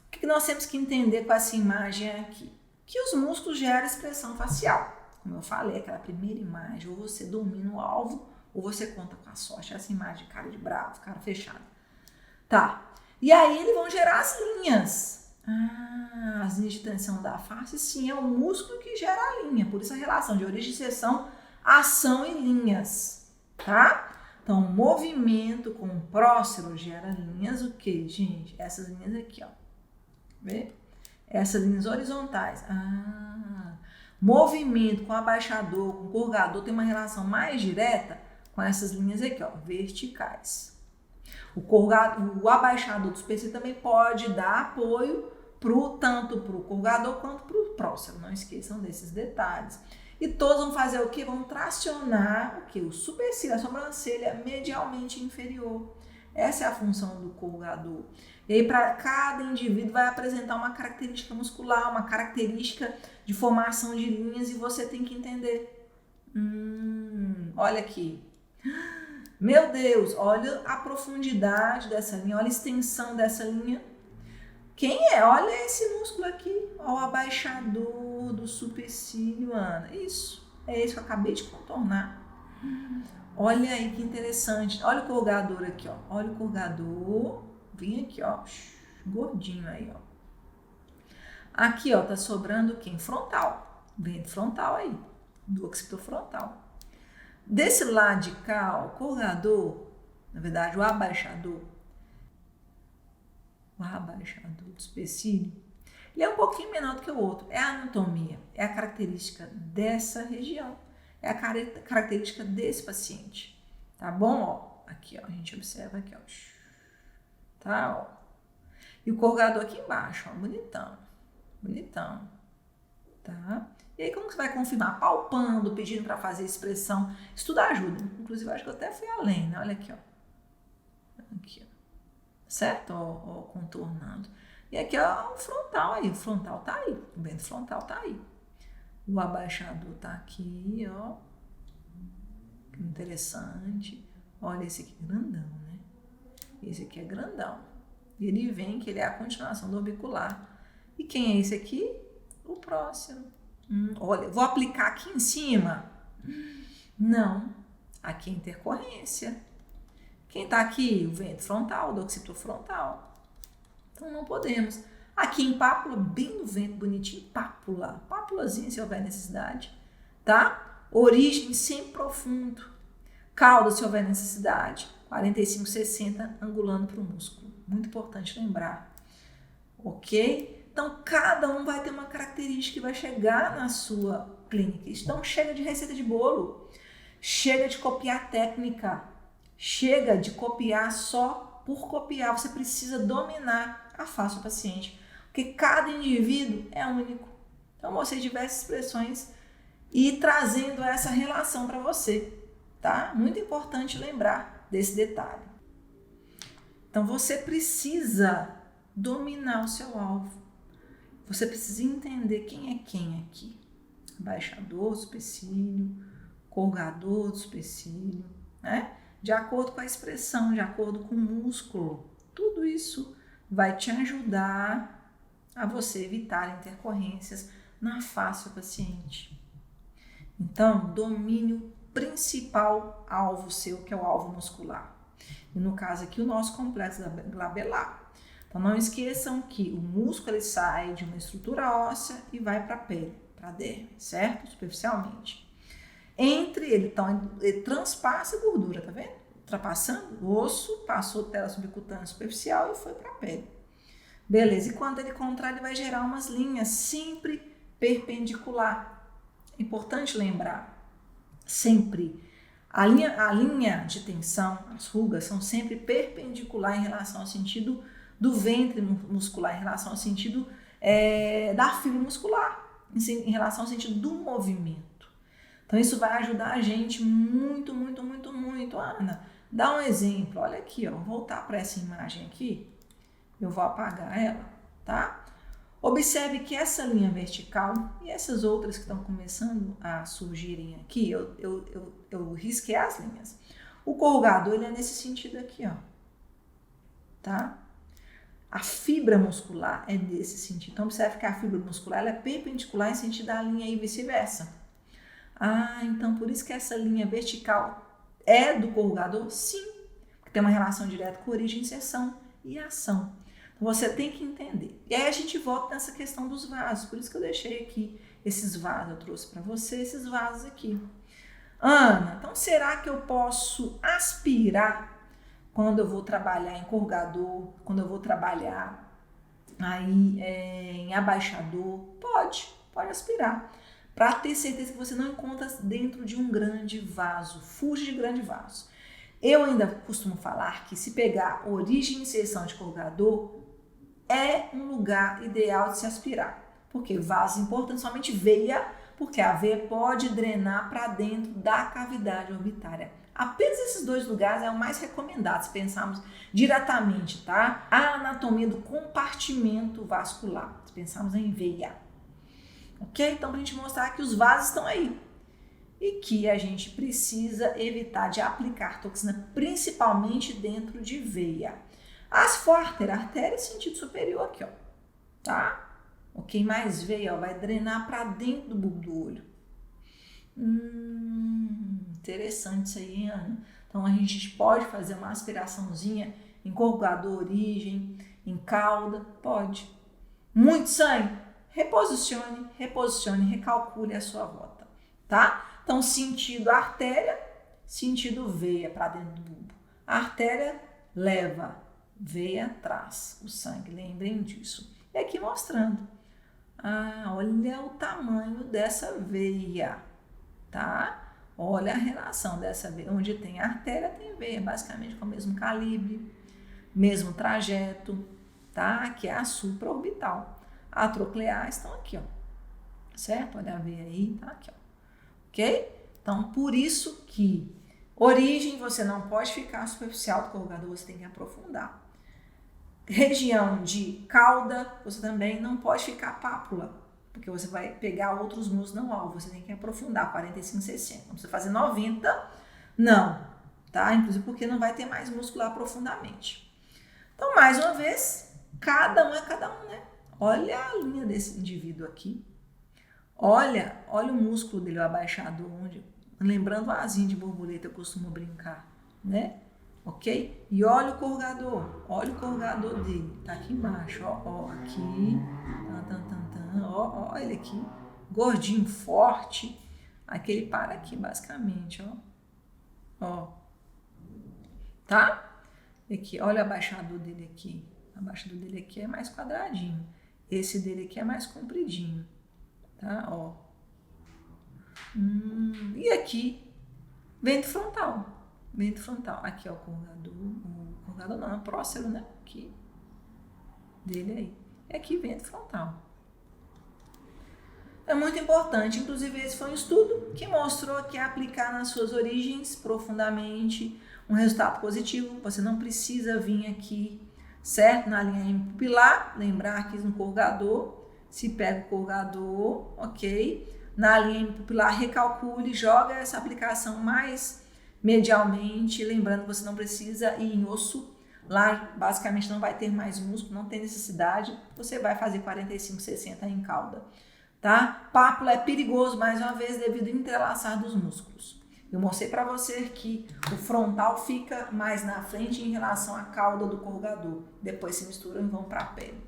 O que nós temos que entender com essa imagem aqui? Que os músculos geram expressão facial. Como eu falei, aquela primeira imagem, ou você domina o alvo, ou você conta com a sorte. Essa imagem de cara de bravo, cara fechado. Tá. E aí eles vão gerar as linhas. As linhas de tensão da face, sim, é o músculo que gera a linha. Por isso a relação de origem e seção, ação e linhas. Tá? Então, movimento com o prócero gera linhas, o que, gente? Essas linhas aqui, ó. Vê? Essas linhas horizontais. Movimento com abaixador, com corrugador, tem uma relação mais direta com essas linhas aqui, ó, verticais. O abaixador do supercílio também pode dar apoio tanto para o corrugador quanto para o prócero. Não esqueçam desses detalhes. E todos vão fazer o quê? Vão tracionar o quê? O supercílio, a sobrancelha medialmente inferior. Essa é a função do corrugador. E aí, para cada indivíduo, vai apresentar uma característica muscular, uma característica de formação de linhas, e você tem que entender. Olha aqui. Meu Deus, olha a profundidade dessa linha, olha a extensão dessa linha. Quem é? Olha esse músculo aqui, ó, o abaixador do supercílio, Ana. Isso, é esse que eu acabei de contornar. Olha aí que interessante. Olha o corrugador aqui, ó. Olha o corrugador. Vem aqui, ó. Gordinho aí, ó. Aqui, ó, tá sobrando quem? Frontal. Vem frontal aí. Do occipital frontal. Desse lado de cá, ó, o corrugador, na verdade, o abaixador do supercílio, ele é um pouquinho menor do que o outro. É a anatomia, é a característica dessa região, é a característica desse paciente, tá bom? Ó, aqui, ó, a gente observa aqui, ó, tá, ó. E o corrugador aqui embaixo, ó, bonitão, bonitão, tá? E aí, como que você vai confirmar? Palpando, pedindo para fazer expressão. Isso tudo ajuda. Inclusive, eu acho que eu até fui além, né? Olha aqui, ó. Aqui, ó. Certo? Ó, contornando. E aqui, ó, o frontal aí. O frontal tá aí. O vento frontal tá aí. O abaixador tá aqui, ó. Que interessante. Olha, esse aqui é grandão, né? Esse aqui é grandão. Ele vem que ele é a continuação do orbicular. E quem é esse aqui? O próximo. Olha, vou aplicar aqui em cima? Não, aqui é intercorrência. Quem está aqui? O vento frontal, o occipitofrontal. Então não podemos. Aqui em pápula, bem no vento, bonitinho, pápula. Pápulazinha, se houver necessidade, tá? Origem sempre profundo. Cauda, se houver necessidade. 45, 60, angulando para o músculo. Muito importante lembrar. Ok? Então, cada um vai ter uma característica que vai chegar na sua clínica. Então, chega de receita de bolo. Chega de copiar técnica. Chega de copiar só por copiar. Você precisa dominar a face do paciente. Porque cada indivíduo é único. Então, você diversas expressões e trazendo essa relação para você. Tá? Muito importante lembrar desse detalhe. Então, você precisa dominar o seu alvo. Você precisa entender quem é quem aqui. Abaixador do supercílio, corrugador do supercílio, né? De acordo com a expressão, de acordo com o músculo. Tudo isso vai te ajudar a você evitar intercorrências na face do paciente. Então, domínio principal alvo seu, que é o alvo muscular. E no caso aqui, o nosso complexo glabelar. Então, não esqueçam que o músculo ele sai de uma estrutura óssea e vai para a pele, para a derme, certo? Superficialmente. Ele transpassa a gordura, tá vendo? Ultrapassando o osso, passou tela subcutânea superficial e foi para a pele. Beleza, e quando ele contrai, ele vai gerar umas linhas sempre perpendicular. Importante lembrar, sempre. A linha de tensão, as rugas, são sempre perpendicular em relação ao sentido do ventre muscular, em relação ao sentido da fibra muscular, em relação ao sentido do movimento. Então, isso vai ajudar a gente muito, muito, muito, muito. Ana, dá um exemplo. Olha aqui, ó, vou voltar para essa imagem aqui. Eu vou apagar ela, tá? Observe que essa linha vertical e essas outras que estão começando a surgirem aqui, eu risquei as linhas. O corrugador, ele é nesse sentido aqui, ó. Tá? A fibra muscular é desse sentido. Então, observe que a fibra muscular ela é perpendicular em sentido da linha e vice-versa. Ah, então por isso que essa linha vertical é do corrugador? Sim, porque tem uma relação direta com origem, inserção e ação. Então, você tem que entender. E aí a gente volta nessa questão dos vasos. Por isso que eu deixei aqui esses vasos. Eu trouxe para você esses vasos aqui. Ana, então será que eu posso aspirar quando eu vou trabalhar em corrugador, quando eu vou trabalhar aí em abaixador? Pode aspirar. Para ter certeza que você não encontra dentro de um grande vaso. Fuja de grande vaso. Eu ainda costumo falar que se pegar origem e inserção de corrugador, é um lugar ideal de se aspirar. Porque vaso importante somente veia, porque a veia pode drenar para dentro da cavidade orbitária. Apenas esses dois lugares é o mais recomendado, se pensarmos diretamente, tá? A anatomia do compartimento vascular, se pensarmos em veia. Ok? Então, para a gente mostrar que os vasos estão aí. E que a gente precisa evitar de aplicar toxina, principalmente dentro de veia. As for artéria, sentido superior aqui, ó. Tá? Ok? Mais veia, ó, vai drenar para dentro do bulbo do olho. Interessante isso aí, hein, Ana? Então, a gente pode fazer uma aspiraçãozinha em corrugador, origem, em cauda? Pode. Muito sangue? Reposicione, recalcule a sua rota, tá? Então, sentido artéria, sentido veia para dentro do bulbo. A artéria leva, veia traz o sangue, lembrem disso. E aqui mostrando, olha o tamanho dessa veia, tá? Olha a relação dessa veia, onde tem artéria tem veia, basicamente com o mesmo calibre, mesmo trajeto, tá? Que é a supraorbital. A troclear estão aqui, ó, certo? Olha a veia aí, tá aqui, ó, ok? Então, por isso que origem você não pode ficar superficial do corrugador, você tem que aprofundar. Região de cauda, você também não pode ficar pápula, porque você vai pegar outros músculos não alvo, você tem que aprofundar 45, 60. Não precisa fazer 90, não, tá? Inclusive porque não vai ter mais músculo profundamente. Então, mais uma vez, cada um é cada um, né? Olha a linha desse indivíduo aqui. Olha o músculo dele, o abaixador, onde, lembrando o asinho de borboleta, eu costumo brincar, né? Ok? E olha o corrugador dele, tá aqui embaixo, ó, aqui, ó, ele aqui, gordinho, forte, aqui ele para aqui, basicamente, ó, tá? Aqui, olha o abaixador dele aqui, o abaixador dele aqui é mais quadradinho, esse dele aqui é mais compridinho, tá? Ó. E aqui, vento frontal, aqui ó, o corrugador não, é o prócero, né? Aqui, dele aí, e aqui vento frontal. É muito importante, inclusive esse foi um estudo que mostrou que aplicar nas suas origens profundamente um resultado positivo. Você não precisa vir aqui, certo? Na linha pupilar, lembrar que no corrugador, se pega o corrugador, ok? Na linha pupilar, recalcule, joga essa aplicação mais medialmente, lembrando que você não precisa ir em osso. Lá, basicamente, não vai ter mais músculo, não tem necessidade. Você vai fazer 45, 60 em cauda. Tá? Pápula é perigoso, mais uma vez, devido ao entrelaçar dos músculos. Eu mostrei para você que o frontal fica mais na frente em relação à cauda do corrugador. Depois se misturam e vão para a pele.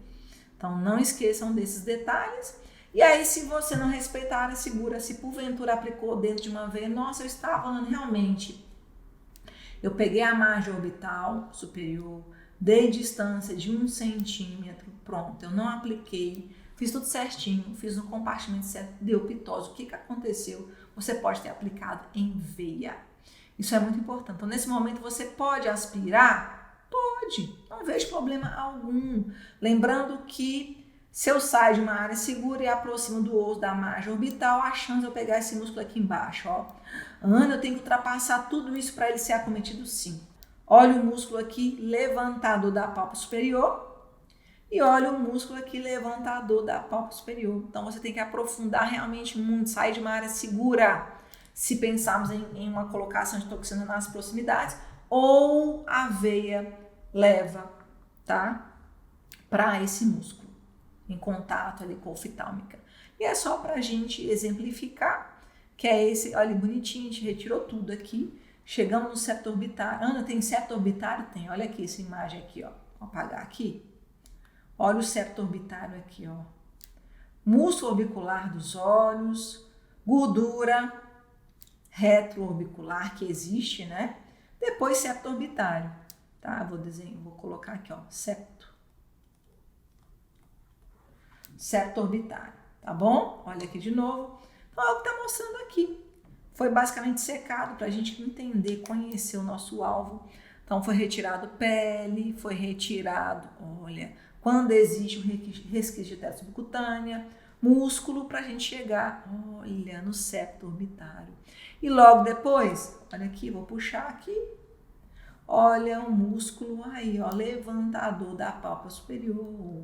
Então, não esqueçam desses detalhes. E aí, se você não respeitar a área segura, se porventura aplicou o dedo de uma vez, nossa, eu estava falando realmente. Eu peguei a margem orbital superior, dei distância de 1 centímetro, pronto, eu não apliquei. Fiz tudo certinho, fiz no compartimento certo, deu pitose. O que aconteceu? Você pode ter aplicado em veia. Isso é muito importante. Então, nesse momento, você pode aspirar? Pode, não vejo problema algum. Lembrando que se eu saio de uma área segura e aproximo do osso da margem orbital, a chance de eu pegar esse músculo aqui embaixo, ó. Ana, eu tenho que ultrapassar tudo isso para ele ser acometido, sim. Olha o músculo aqui levantado da pálpebra superior. E olha o músculo aqui levantador da pálpebra superior. Então, você tem que aprofundar realmente muito, sair de uma área segura. Se pensarmos em uma colocação de toxina nas proximidades, ou a veia leva, tá? Para esse músculo, em contato ali com a oftálmica. E é só para a gente exemplificar, que é esse, olha, bonitinho, a gente retirou tudo aqui. Chegamos no septo orbitário. Ana, tem septo orbitário? Tem, olha aqui essa imagem aqui, ó. Vou apagar aqui. Olha o septo orbitário aqui, ó. Músculo orbicular dos olhos, gordura retroorbicular que existe, né? Depois septo orbitário, tá? Vou colocar aqui, ó, septo orbitário, tá bom? Olha aqui de novo. Então, é o que tá mostrando aqui. Foi basicamente secado para a gente entender, conhecer o nosso alvo. Então, foi retirado pele, foi retirado, olha, quando existe um resquício de testa subcutânea, músculo, para a gente chegar, olha, no septo orbitário. E logo depois, olha aqui, vou puxar aqui, olha o músculo aí, ó, levantador da pálpebra superior.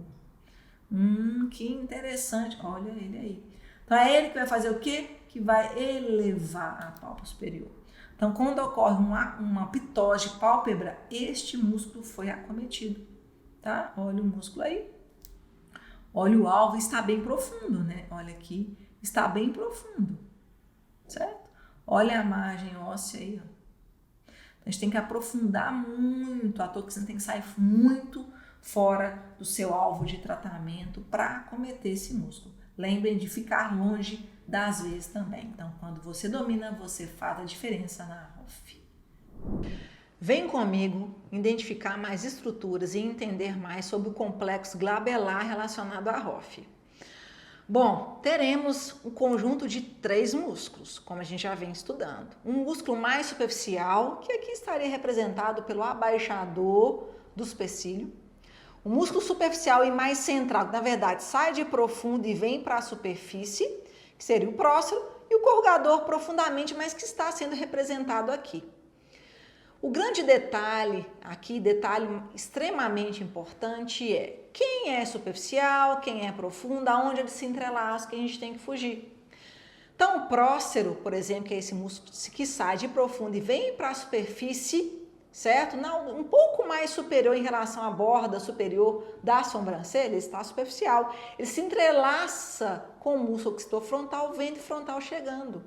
Que interessante, olha ele aí. Então, é ele que vai fazer o quê? Que vai elevar a pálpebra superior. Então, quando ocorre uma pitose de pálpebra, este músculo foi acometido, tá? Olha o músculo aí. Olha o alvo, está bem profundo, né? Olha aqui, está bem profundo, certo? Olha a margem óssea aí, ó. A gente tem que aprofundar muito, a toxina tem que sair muito fora do seu alvo de tratamento para acometer esse músculo. Lembrem de ficar longe das veias também. Então, quando você domina, você faz a diferença na ROF. Vem comigo identificar mais estruturas e entender mais sobre o complexo glabelar relacionado à ROF. Bom, teremos um conjunto de 3 músculos, como a gente já vem estudando. Um músculo mais superficial, que aqui estaria representado pelo abaixador do supercílio. O músculo superficial e mais central, que na verdade sai de profundo e vem para a superfície, que seria o prócero, e o corrugador profundamente, mas que está sendo representado aqui. O grande detalhe aqui, detalhe extremamente importante é quem é superficial, quem é profundo, aonde ele se entrelaça, que a gente tem que fugir. Então, o prócero, por exemplo, que é esse músculo que sai de profundo e vem para a superfície, certo? Um pouco mais superior em relação à borda superior da sobrancelha, ele está superficial. Ele se entrelaça com o músculo occipitofrontal, vento frontal chegando.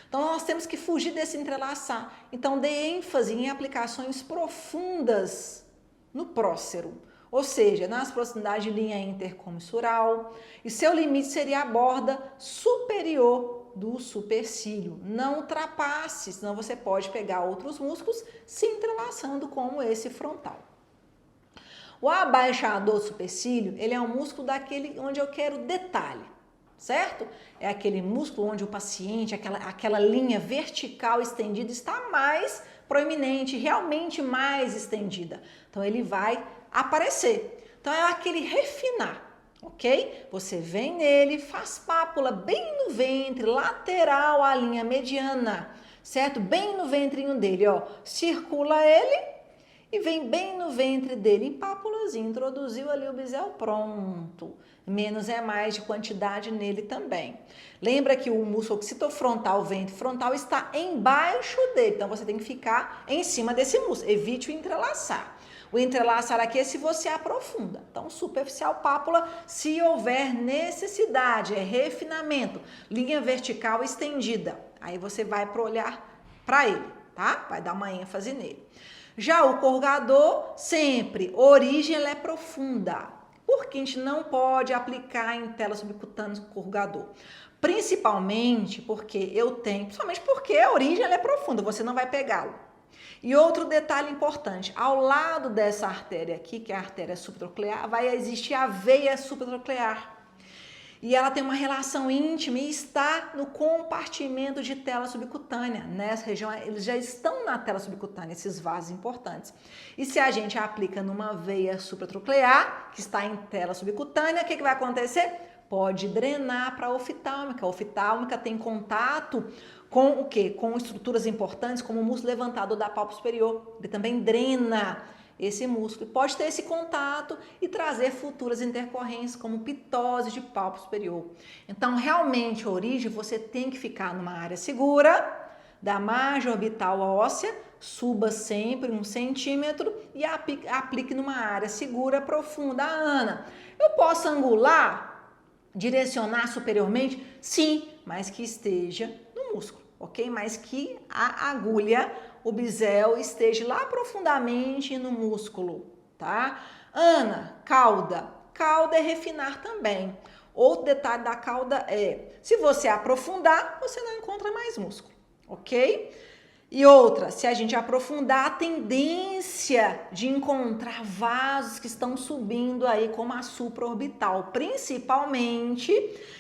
Então, nós temos que fugir desse entrelaçar. Então, dê ênfase em aplicações profundas no prócero, ou seja, nas proximidades de linha intercomissural, e seu limite seria a borda superior do supercílio. Não ultrapasse, senão você pode pegar outros músculos se entrelaçando, como esse frontal. O abaixador do supercílio, ele é um músculo daquele onde eu quero detalhe, certo? É aquele músculo onde o paciente, aquela linha vertical estendida está mais proeminente, realmente mais estendida. Então, ele vai aparecer. Então, é aquele refinar. Ok? Você vem nele, faz pápula bem no ventre, lateral à linha mediana, certo? Bem no ventrinho dele, ó. Circula ele e vem bem no ventre dele, em pápulazinho. Introduziu ali o bisel, pronto. Menos é mais de quantidade nele também. Lembra que o músculo occipitofrontal, ventre frontal, está embaixo dele. Então, você tem que ficar em cima desse músculo. Evite o entrelaçar. O entrelaçar aqui é se você aprofunda. Então, superficial pápula, se houver necessidade, é refinamento, linha vertical estendida. Aí você vai para olhar para ele, tá? Vai dar uma ênfase nele. Já o corrugador, sempre, origem ela é profunda. Por que a gente não pode aplicar em tela subcutânea o corrugador? Principalmente porque a origem ela é profunda, você não vai pegá-lo. E outro detalhe importante, ao lado dessa artéria aqui, que é a artéria subtroclear, vai existir a veia subtroclear. E ela tem uma relação íntima e está no compartimento de tela subcutânea. Nessa região, eles já estão na tela subcutânea, esses vasos importantes. E se a gente aplica numa veia supratroclear, que está em tela subcutânea, o que vai acontecer? Pode drenar para a oftálmica. A oftálmica tem contato com o quê? Com estruturas importantes, como o músculo levantador da pálpebra superior. Ele também drena esse músculo. Pode ter esse contato e trazer futuras intercorrências, como pitose de pálpebra superior. Então, realmente, a origem, você tem que ficar numa área segura, da margem orbital óssea, suba sempre 1 centímetro e aplique numa área segura, profunda. Ana, eu posso angular, direcionar superiormente? Sim, mas que esteja no músculo, ok? Mas que a agulha, o bisel, esteja lá profundamente no músculo, tá? Ana, cauda. Cauda é refinar também. Outro detalhe da cauda é, se você aprofundar, você não encontra mais músculo, ok? E outra, se a gente aprofundar, a tendência de encontrar vasos que estão subindo aí, como a supraorbital, principalmente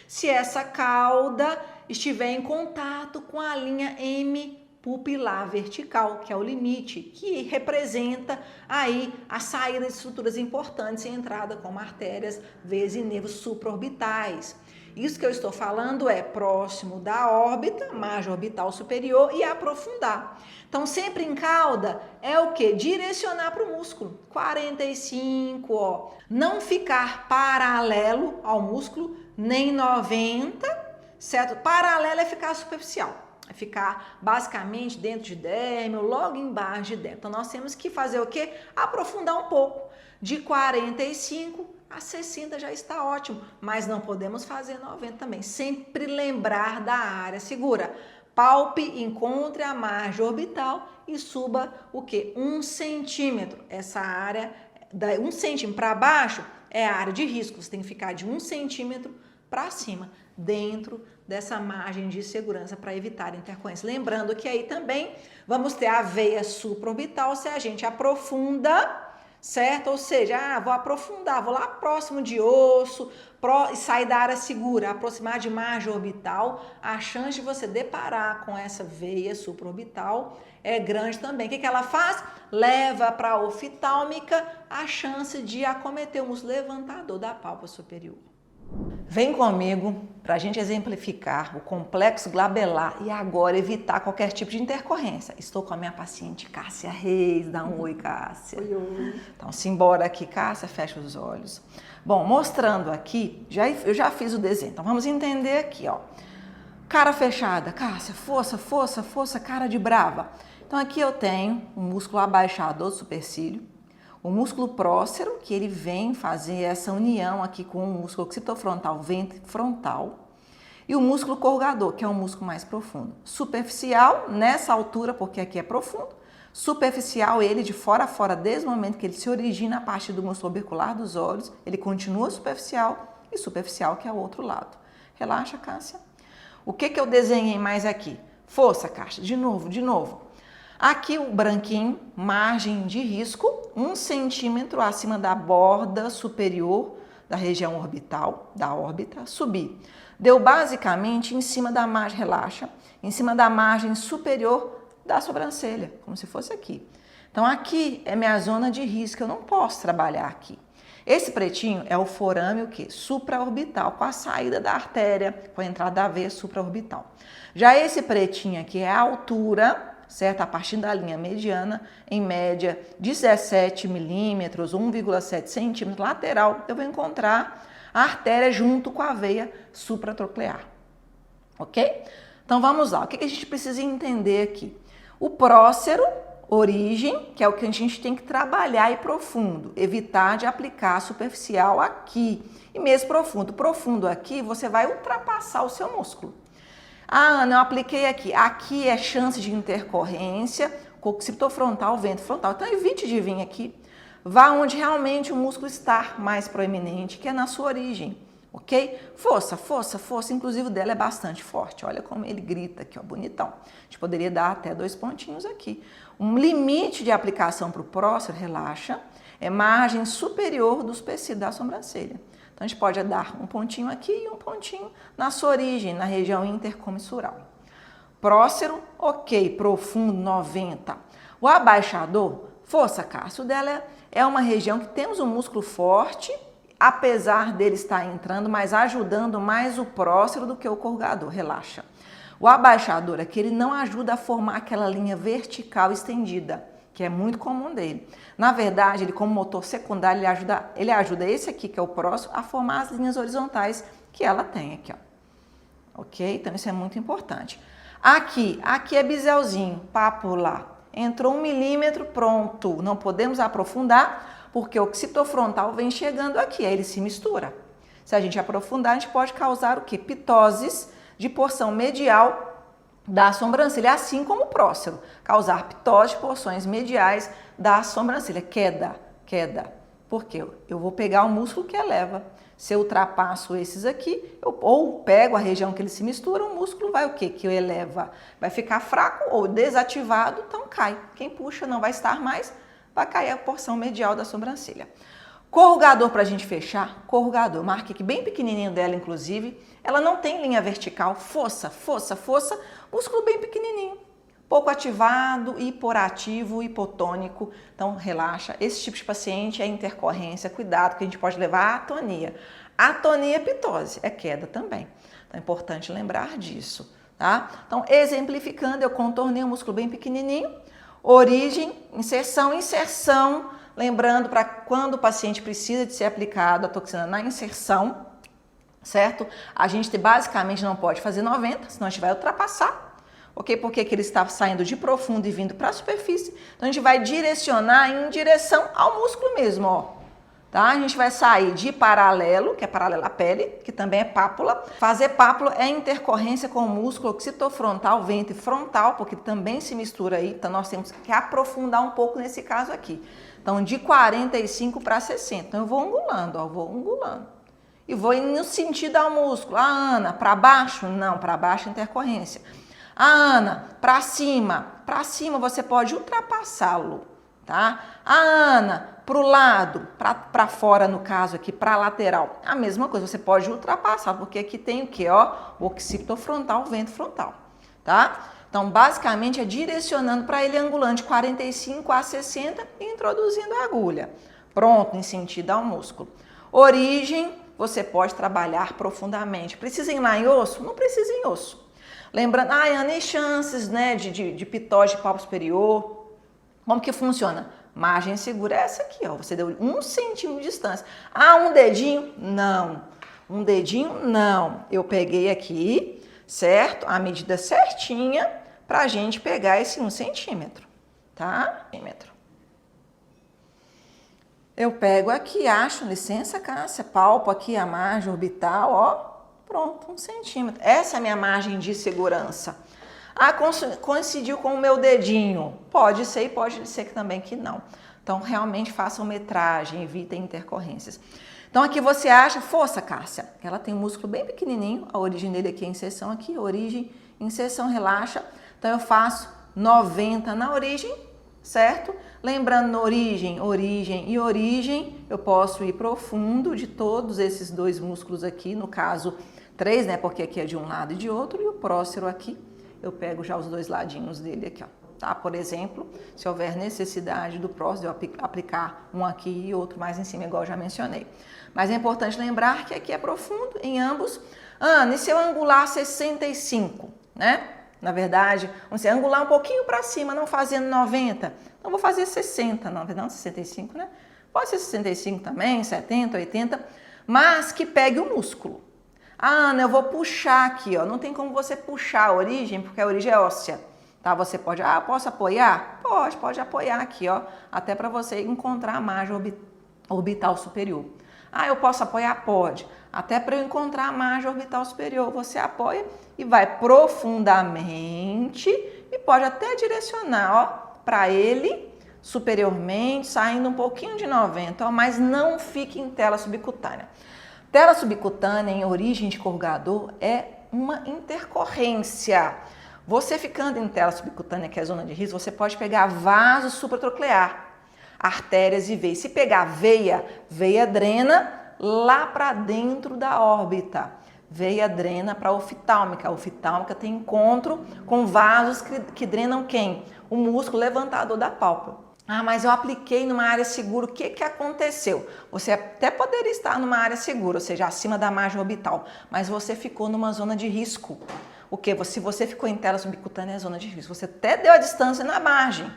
se essa cauda estiver em contato com a linha M pupilar vertical, que é o limite, que representa aí a saída de estruturas importantes e entrada como artérias, veias e nervos supraorbitais. Isso que eu estou falando é próximo da órbita, margem orbital superior, e aprofundar. Então, sempre em cauda é o que? Direcionar para o músculo. 45, ó. Não ficar paralelo ao músculo, nem 90, certo? Paralelo é ficar superficial. É ficar basicamente dentro de derme ou logo embaixo de derme. Então, nós temos que fazer o quê? Aprofundar um pouco. De 45 a 60 já está ótimo, mas não podemos fazer 90 também. Sempre lembrar da área segura. Palpe, encontre a margem orbital e suba o quê? 1 centímetro. Essa área, 1 centímetro para baixo, é a área de risco. Você tem que ficar de 1 centímetro para cima, dentro dessa margem de segurança para evitar intercorrência. Lembrando que aí também vamos ter a veia supraorbital se a gente aprofunda, certo? Ou seja, vou aprofundar, vou lá próximo de osso, sair da área segura, aproximar de margem orbital, a chance de você deparar com essa veia supraorbital é grande também. O que ela faz? Leva para a oftálmica a chance de acometer o músculo levantador da pálpebra superior. Vem comigo para a gente exemplificar o complexo glabelar e agora evitar qualquer tipo de intercorrência. Estou com a minha paciente Cássia Reis. Dá um oi, Cássia. Oi. Então, simbora aqui, Cássia, fecha os olhos. Bom, mostrando aqui, eu já fiz o desenho. Então, vamos entender aqui, ó. Cara fechada, Cássia, força, força, força, cara de brava. Então aqui eu tenho o músculo abaixador do supercílio, o músculo prócero, que ele vem fazer essa união aqui com o músculo occipitofrontal, ventre frontal, e o músculo corrugador, que é um músculo mais profundo. Superficial, nessa altura, porque aqui é profundo. Superficial, ele de fora a fora, desde o momento que ele se origina a partir do músculo orbicular dos olhos, ele continua superficial, e superficial que é o outro lado. Relaxa, Cássia. O que eu desenhei mais aqui? Força, Cássia, de novo. Aqui o branquinho, margem de risco, 1 centímetro acima da borda superior da região orbital, da órbita, subir. Deu basicamente em cima da margem, relaxa, em cima da margem superior da sobrancelha, como se fosse aqui. Então aqui é minha zona de risco, eu não posso trabalhar aqui. Esse pretinho é o forame o quê? Supraorbital, com a saída da artéria, com a entrada da veia supraorbital. Já esse pretinho aqui é a altura, certo? A partir da linha mediana, em média 17 milímetros, 1,7 centímetros lateral, eu vou encontrar a artéria junto com a veia supratroclear, ok? Então vamos lá, o que a gente precisa entender aqui? O prócero, origem, que é o que a gente tem que trabalhar e profundo, evitar de aplicar superficial aqui e mesmo profundo. Profundo aqui, você vai ultrapassar o seu músculo. Ah, Ana, eu apliquei aqui. Aqui é chance de intercorrência, occipitofrontal, ventre frontal. Então evite de vir aqui. Vá onde realmente o músculo está mais proeminente, que é na sua origem, ok? Força. Inclusive o dela é bastante forte. Olha como ele grita aqui, ó, bonitão. A gente poderia dar até 2 pontinhos aqui. Um limite de aplicação para o prócero, relaxa, é margem superior do supercílio da sobrancelha. Então, a gente pode dar um pontinho aqui e um pontinho na sua origem, na região intercomissural. Prócero, ok, profundo, 90. O abaixador, força, Cássio, o dela é uma região que temos um músculo forte, apesar dele estar entrando, mas ajudando mais o prócero do que o corrugador, relaxa. O abaixador aqui, ele não ajuda a formar aquela linha vertical estendida, que é muito comum dele. Na verdade, ele como motor secundário, ele ajuda esse aqui, que é o próximo, a formar as linhas horizontais que ela tem aqui, ó. Ok? Então, isso é muito importante. Aqui é biselzinho, papo lá. Entrou 1 milímetro, pronto. Não podemos aprofundar, porque o occipitofrontal vem chegando aqui, aí ele se mistura. Se a gente aprofundar, a gente pode causar o quê? Pitoses de porção medial da sobrancelha, assim como o prócero, causar pitose de porções mediais da sobrancelha, queda. Por quê? Eu vou pegar o músculo que eleva. Se eu ultrapasso esses aqui, ou pego a região que ele se mistura, o músculo vai o quê? Que eleva. Vai ficar fraco ou desativado, então cai. Quem puxa não vai estar mais, vai cair a porção medial da sobrancelha. Corrugador, para a gente fechar, corrugador, marque aqui bem pequenininho dela, inclusive, ela não tem linha vertical, força, músculo bem pequenininho, pouco ativado, hiporativo, hipotônico, então relaxa. Esse tipo de paciente é intercorrência, cuidado que a gente pode levar à atonia. Atonia é pitose, é queda também, então é importante lembrar disso, tá? Então, exemplificando, eu contornei um músculo bem pequenininho, origem, inserção, lembrando para quando o paciente precisa de ser aplicado a toxina na inserção, certo? A gente basicamente não pode fazer 90, senão a gente vai ultrapassar, ok? Porque ele está saindo de profundo e vindo para a superfície, então a gente vai direcionar em direção ao músculo mesmo, ó. Tá? A gente vai sair de paralelo, que é paralelo à pele, que também é pápula. Fazer pápula é intercorrência com o músculo occipitofrontal, ventre frontal, porque também se mistura aí, então nós temos que aprofundar um pouco nesse caso aqui. Então, de 45 para 60. Então, eu vou angulando, ó, E vou no sentido ao músculo. Ah, Ana, para baixo? Não, para baixo é intercorrência. Ah, Ana, para cima você pode ultrapassá-lo, tá? Ah, Ana, para o lado, para fora no caso aqui, para a lateral. A mesma coisa, você pode ultrapassar, porque aqui tem o que, ó? O occipitofrontal, ventre frontal, tá? Então, basicamente, é direcionando para ele angulando de 45 a 60 e introduzindo a agulha. Pronto, em sentido ao músculo. Origem, você pode trabalhar profundamente. Precisa ir lá em osso? Não precisa em osso. Lembrando, Ana, e chances, né, de pitose de palpo superior? Como que funciona? Margem segura é essa aqui, ó. Você deu 1 centímetro de distância. Ah, um dedinho? Não. Um dedinho? Não. Eu peguei aqui, certo? A medida certinha pra gente pegar esse 1 centímetro, tá? Eu pego aqui, acho, licença, Cássia, palpo aqui a margem orbital, ó, pronto, 1 centímetro. Essa é a minha margem de segurança. Ah, coincidiu com o meu dedinho. Pode ser e pode ser que também que não. Então, realmente façam metragem, evitem intercorrências. Então, aqui você acha, força, Cássia, ela tem um músculo bem pequenininho, a origem dele aqui é inserção aqui, origem, inserção, relaxa. Então, eu faço 90 na origem, certo? Lembrando, na origem, origem e origem, eu posso ir profundo de todos esses dois músculos aqui, no caso, 3, né? Porque aqui é de um lado e de outro, e o prócero aqui, eu pego já os dois ladinhos dele aqui, ó. Tá? Por exemplo, se houver necessidade do próximo, eu aplicar um aqui e outro mais em cima, igual eu já mencionei. Mas é importante lembrar que aqui é profundo em ambos. Ana, e se eu angular 65, né? Na verdade, vamos dizer, angular um pouquinho para cima, não fazendo 90. Então, vou fazer 60, não 65, né? Pode ser 65 também, 70, 80, mas que pegue o músculo. Ah, Ana, eu vou puxar aqui, ó. Não tem como você puxar a origem, porque a origem é óssea. Tá? Você pode, posso apoiar? Pode apoiar aqui, ó, até para você encontrar a margem orbital superior. Ah, eu posso apoiar? Pode. Até para eu encontrar a margem orbital superior, você apoia e vai profundamente e pode até direcionar, ó, para ele superiormente, saindo um pouquinho de 90, ó, mas não fique em tela subcutânea. Tela subcutânea em origem de corrugador é uma intercorrência. Você ficando em tela subcutânea, que é a zona de risco, você pode pegar vaso supratroclear, artérias e veias. Se pegar veia, veia drena lá para dentro da órbita. Veia drena para a oftálmica. A oftálmica tem encontro com vasos que drenam quem? O músculo levantador da pálpebra. Ah, mas eu apliquei numa área segura, o que aconteceu? Você até poderia estar numa área segura, ou seja, acima da margem orbital, mas você ficou numa zona de risco. O que? Se você ficou em tela subcutânea, é zona de risco. Você até deu a distância na margem,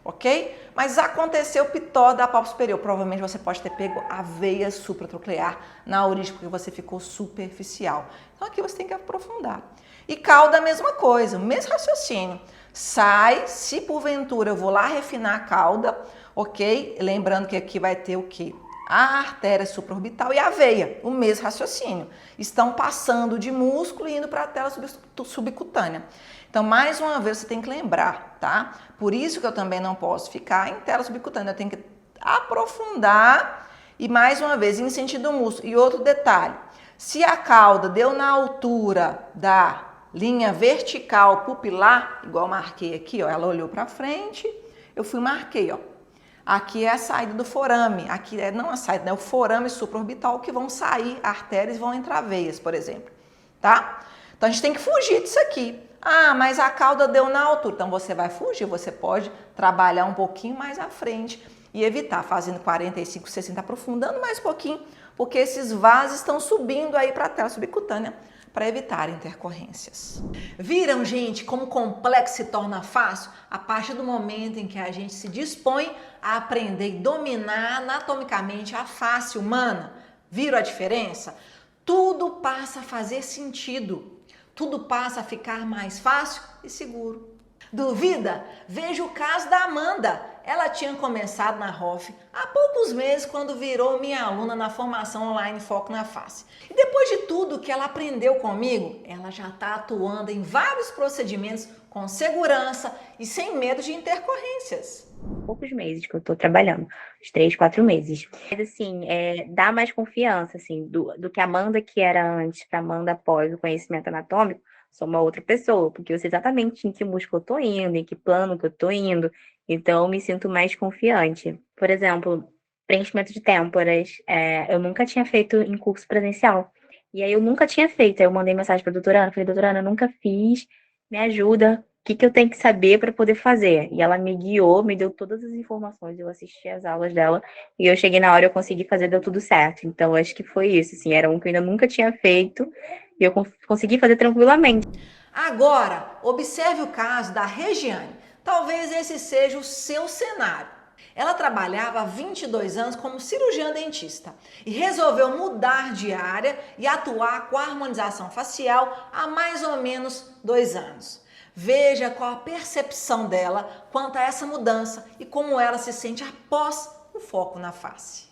ok? Mas aconteceu o pitó da pálpebra superior. Provavelmente você pode ter pego a veia supratroclear na origem, porque você ficou superficial. Então aqui você tem que aprofundar. E cauda a mesma coisa, o mesmo raciocínio. Sai, se porventura eu vou lá refinar a cauda, ok? Lembrando que aqui vai ter o quê? A artéria supraorbital e a veia, o mesmo raciocínio. Estão passando de músculo e indo para a tela subcutânea. Então, mais uma vez, você tem que lembrar, tá? Por isso que eu também não posso ficar em tela subcutânea. Eu tenho que aprofundar e, mais uma vez, em sentido músculo. E outro detalhe, se a cauda deu na altura da linha vertical pupilar, igual eu marquei aqui, ó, ela olhou para frente, eu fui marquei, ó. Aqui é a saída do forame, aqui é não a saída, né? O forame supraorbital que vão sair artérias e vão entrar veias, por exemplo, tá? Então a gente tem que fugir disso aqui. Ah, mas a cauda deu na altura, então você vai fugir, você pode trabalhar um pouquinho mais à frente e evitar, fazendo 45, 60, aprofundando mais um pouquinho, porque esses vasos estão subindo aí para a tela subcutânea para evitar intercorrências. Viram, gente, como complexo se torna fácil a partir do momento em que a gente se dispõe a aprender e dominar anatomicamente a face humana? Viram a diferença? Tudo passa a fazer sentido. Tudo passa a ficar mais fácil e seguro. Duvida? Veja o caso da Amanda. Ela tinha começado na ROF há poucos meses quando virou minha aluna na formação online Foco na Face. E depois de tudo que ela aprendeu comigo, ela já está atuando em vários procedimentos com segurança e sem medo de intercorrências. Poucos meses que eu tô trabalhando, uns 3, 4 meses. Mas assim, dá mais confiança, assim, do que a Amanda que era antes para Amanda após o conhecimento anatômico, sou uma outra pessoa, porque eu sei exatamente em que músculo eu tô indo, em que plano que eu tô indo, então eu me sinto mais confiante. Por exemplo, preenchimento de têmporas, eu nunca tinha feito em curso presencial, e aí eu nunca tinha feito, aí eu mandei mensagem pra doutora Ana, falei, doutora Ana, eu nunca fiz, me ajuda, o que eu tenho que saber para poder fazer? E ela me guiou, me deu todas as informações, eu assisti as aulas dela, e eu cheguei na hora, eu consegui fazer, deu tudo certo. Então, acho que foi isso, assim, era um que eu ainda nunca tinha feito, e eu consegui fazer tranquilamente. Agora, observe o caso da Regiane. Talvez esse seja o seu cenário. Ela trabalhava há 22 anos como cirurgiã dentista e resolveu mudar de área e atuar com a harmonização facial há mais ou menos 2 anos. Veja qual a percepção dela quanto a essa mudança e como ela se sente após o foco na face.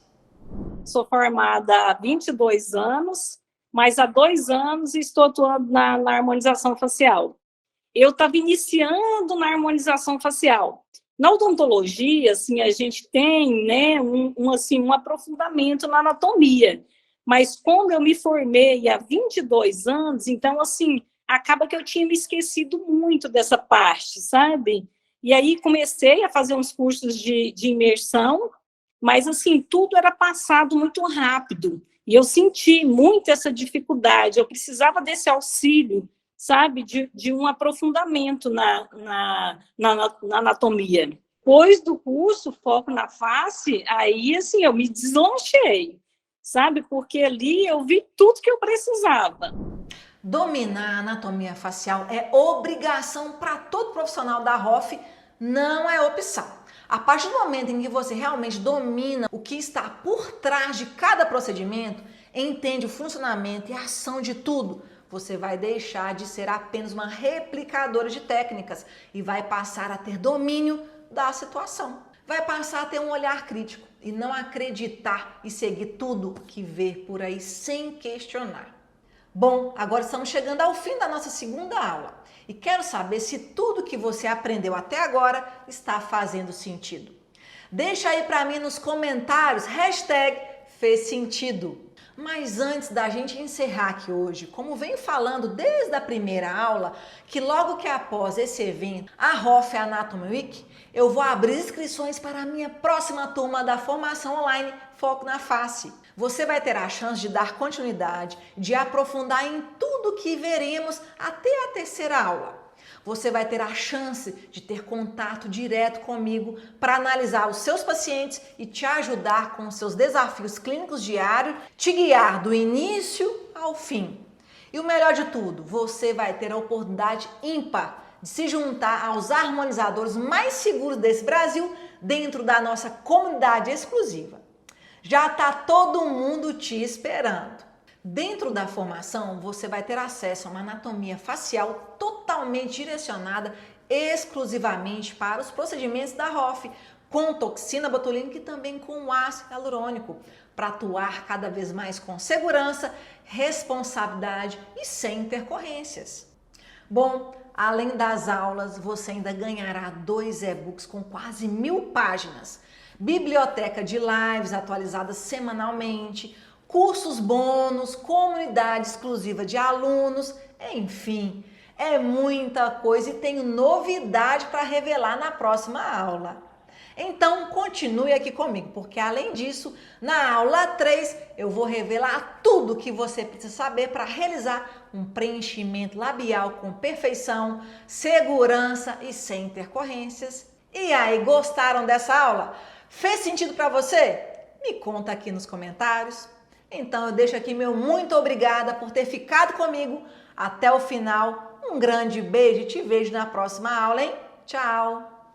Sou formada há 22 anos, mas há 2 anos estou atuando na harmonização facial. Eu estava iniciando na harmonização facial. Na odontologia, assim, a gente tem, né, um aprofundamento na anatomia, mas como eu me formei há 22 anos, então, assim, acaba que eu tinha me esquecido muito dessa parte, sabe? E aí comecei a fazer uns cursos de imersão, mas, assim, tudo era passado muito rápido, e eu senti muito essa dificuldade, eu precisava desse auxílio, sabe, de um aprofundamento na anatomia. Depois do curso Foco na Face, aí, assim, eu me deslanchei, sabe, porque ali eu vi tudo que eu precisava. Dominar a anatomia facial é obrigação para todo profissional da ROF, não é opção. A partir do momento em que você realmente domina o que está por trás de cada procedimento, entende o funcionamento e a ação de tudo, você vai deixar de ser apenas uma replicadora de técnicas e vai passar a ter domínio da situação. Vai passar a ter um olhar crítico e não acreditar e seguir tudo que vê por aí sem questionar. Bom, agora estamos chegando ao fim da nossa segunda aula e quero saber se tudo que você aprendeu até agora está fazendo sentido. Deixa aí para mim nos comentários, #fez sentido. Mas antes da gente encerrar aqui hoje, como venho falando desde a primeira aula, que logo que após esse evento, a ROF Anatomy Week, eu vou abrir inscrições para a minha próxima turma da formação online Foco na Face. Você vai ter a chance de dar continuidade, de aprofundar em tudo que veremos até a terceira aula. Você vai ter a chance de ter contato direto comigo para analisar os seus pacientes e te ajudar com os seus desafios clínicos diários, te guiar do início ao fim. E o melhor de tudo, você vai ter a oportunidade ímpar de se juntar aos harmonizadores mais seguros desse Brasil dentro da nossa comunidade exclusiva. Já está todo mundo te esperando. Dentro da formação, você vai ter acesso a uma anatomia facial totalmente direcionada exclusivamente para os procedimentos da ROF, com toxina botulínica e também com ácido hialurônico, para atuar cada vez mais com segurança, responsabilidade e sem intercorrências. Bom, além das aulas, você ainda ganhará 2 e-books com quase 1000 páginas, biblioteca de lives atualizadas semanalmente, cursos bônus, comunidade exclusiva de alunos, enfim, é muita coisa e tenho novidade para revelar na próxima aula. Então continue aqui comigo, porque além disso, na aula 3 eu vou revelar tudo que você precisa saber para realizar um preenchimento labial com perfeição, segurança e sem intercorrências. E aí, gostaram dessa aula? Fez sentido para você? Me conta aqui nos comentários. Então eu deixo aqui meu muito obrigada por ter ficado comigo até o final. Um grande beijo e te vejo na próxima aula, hein? Tchau!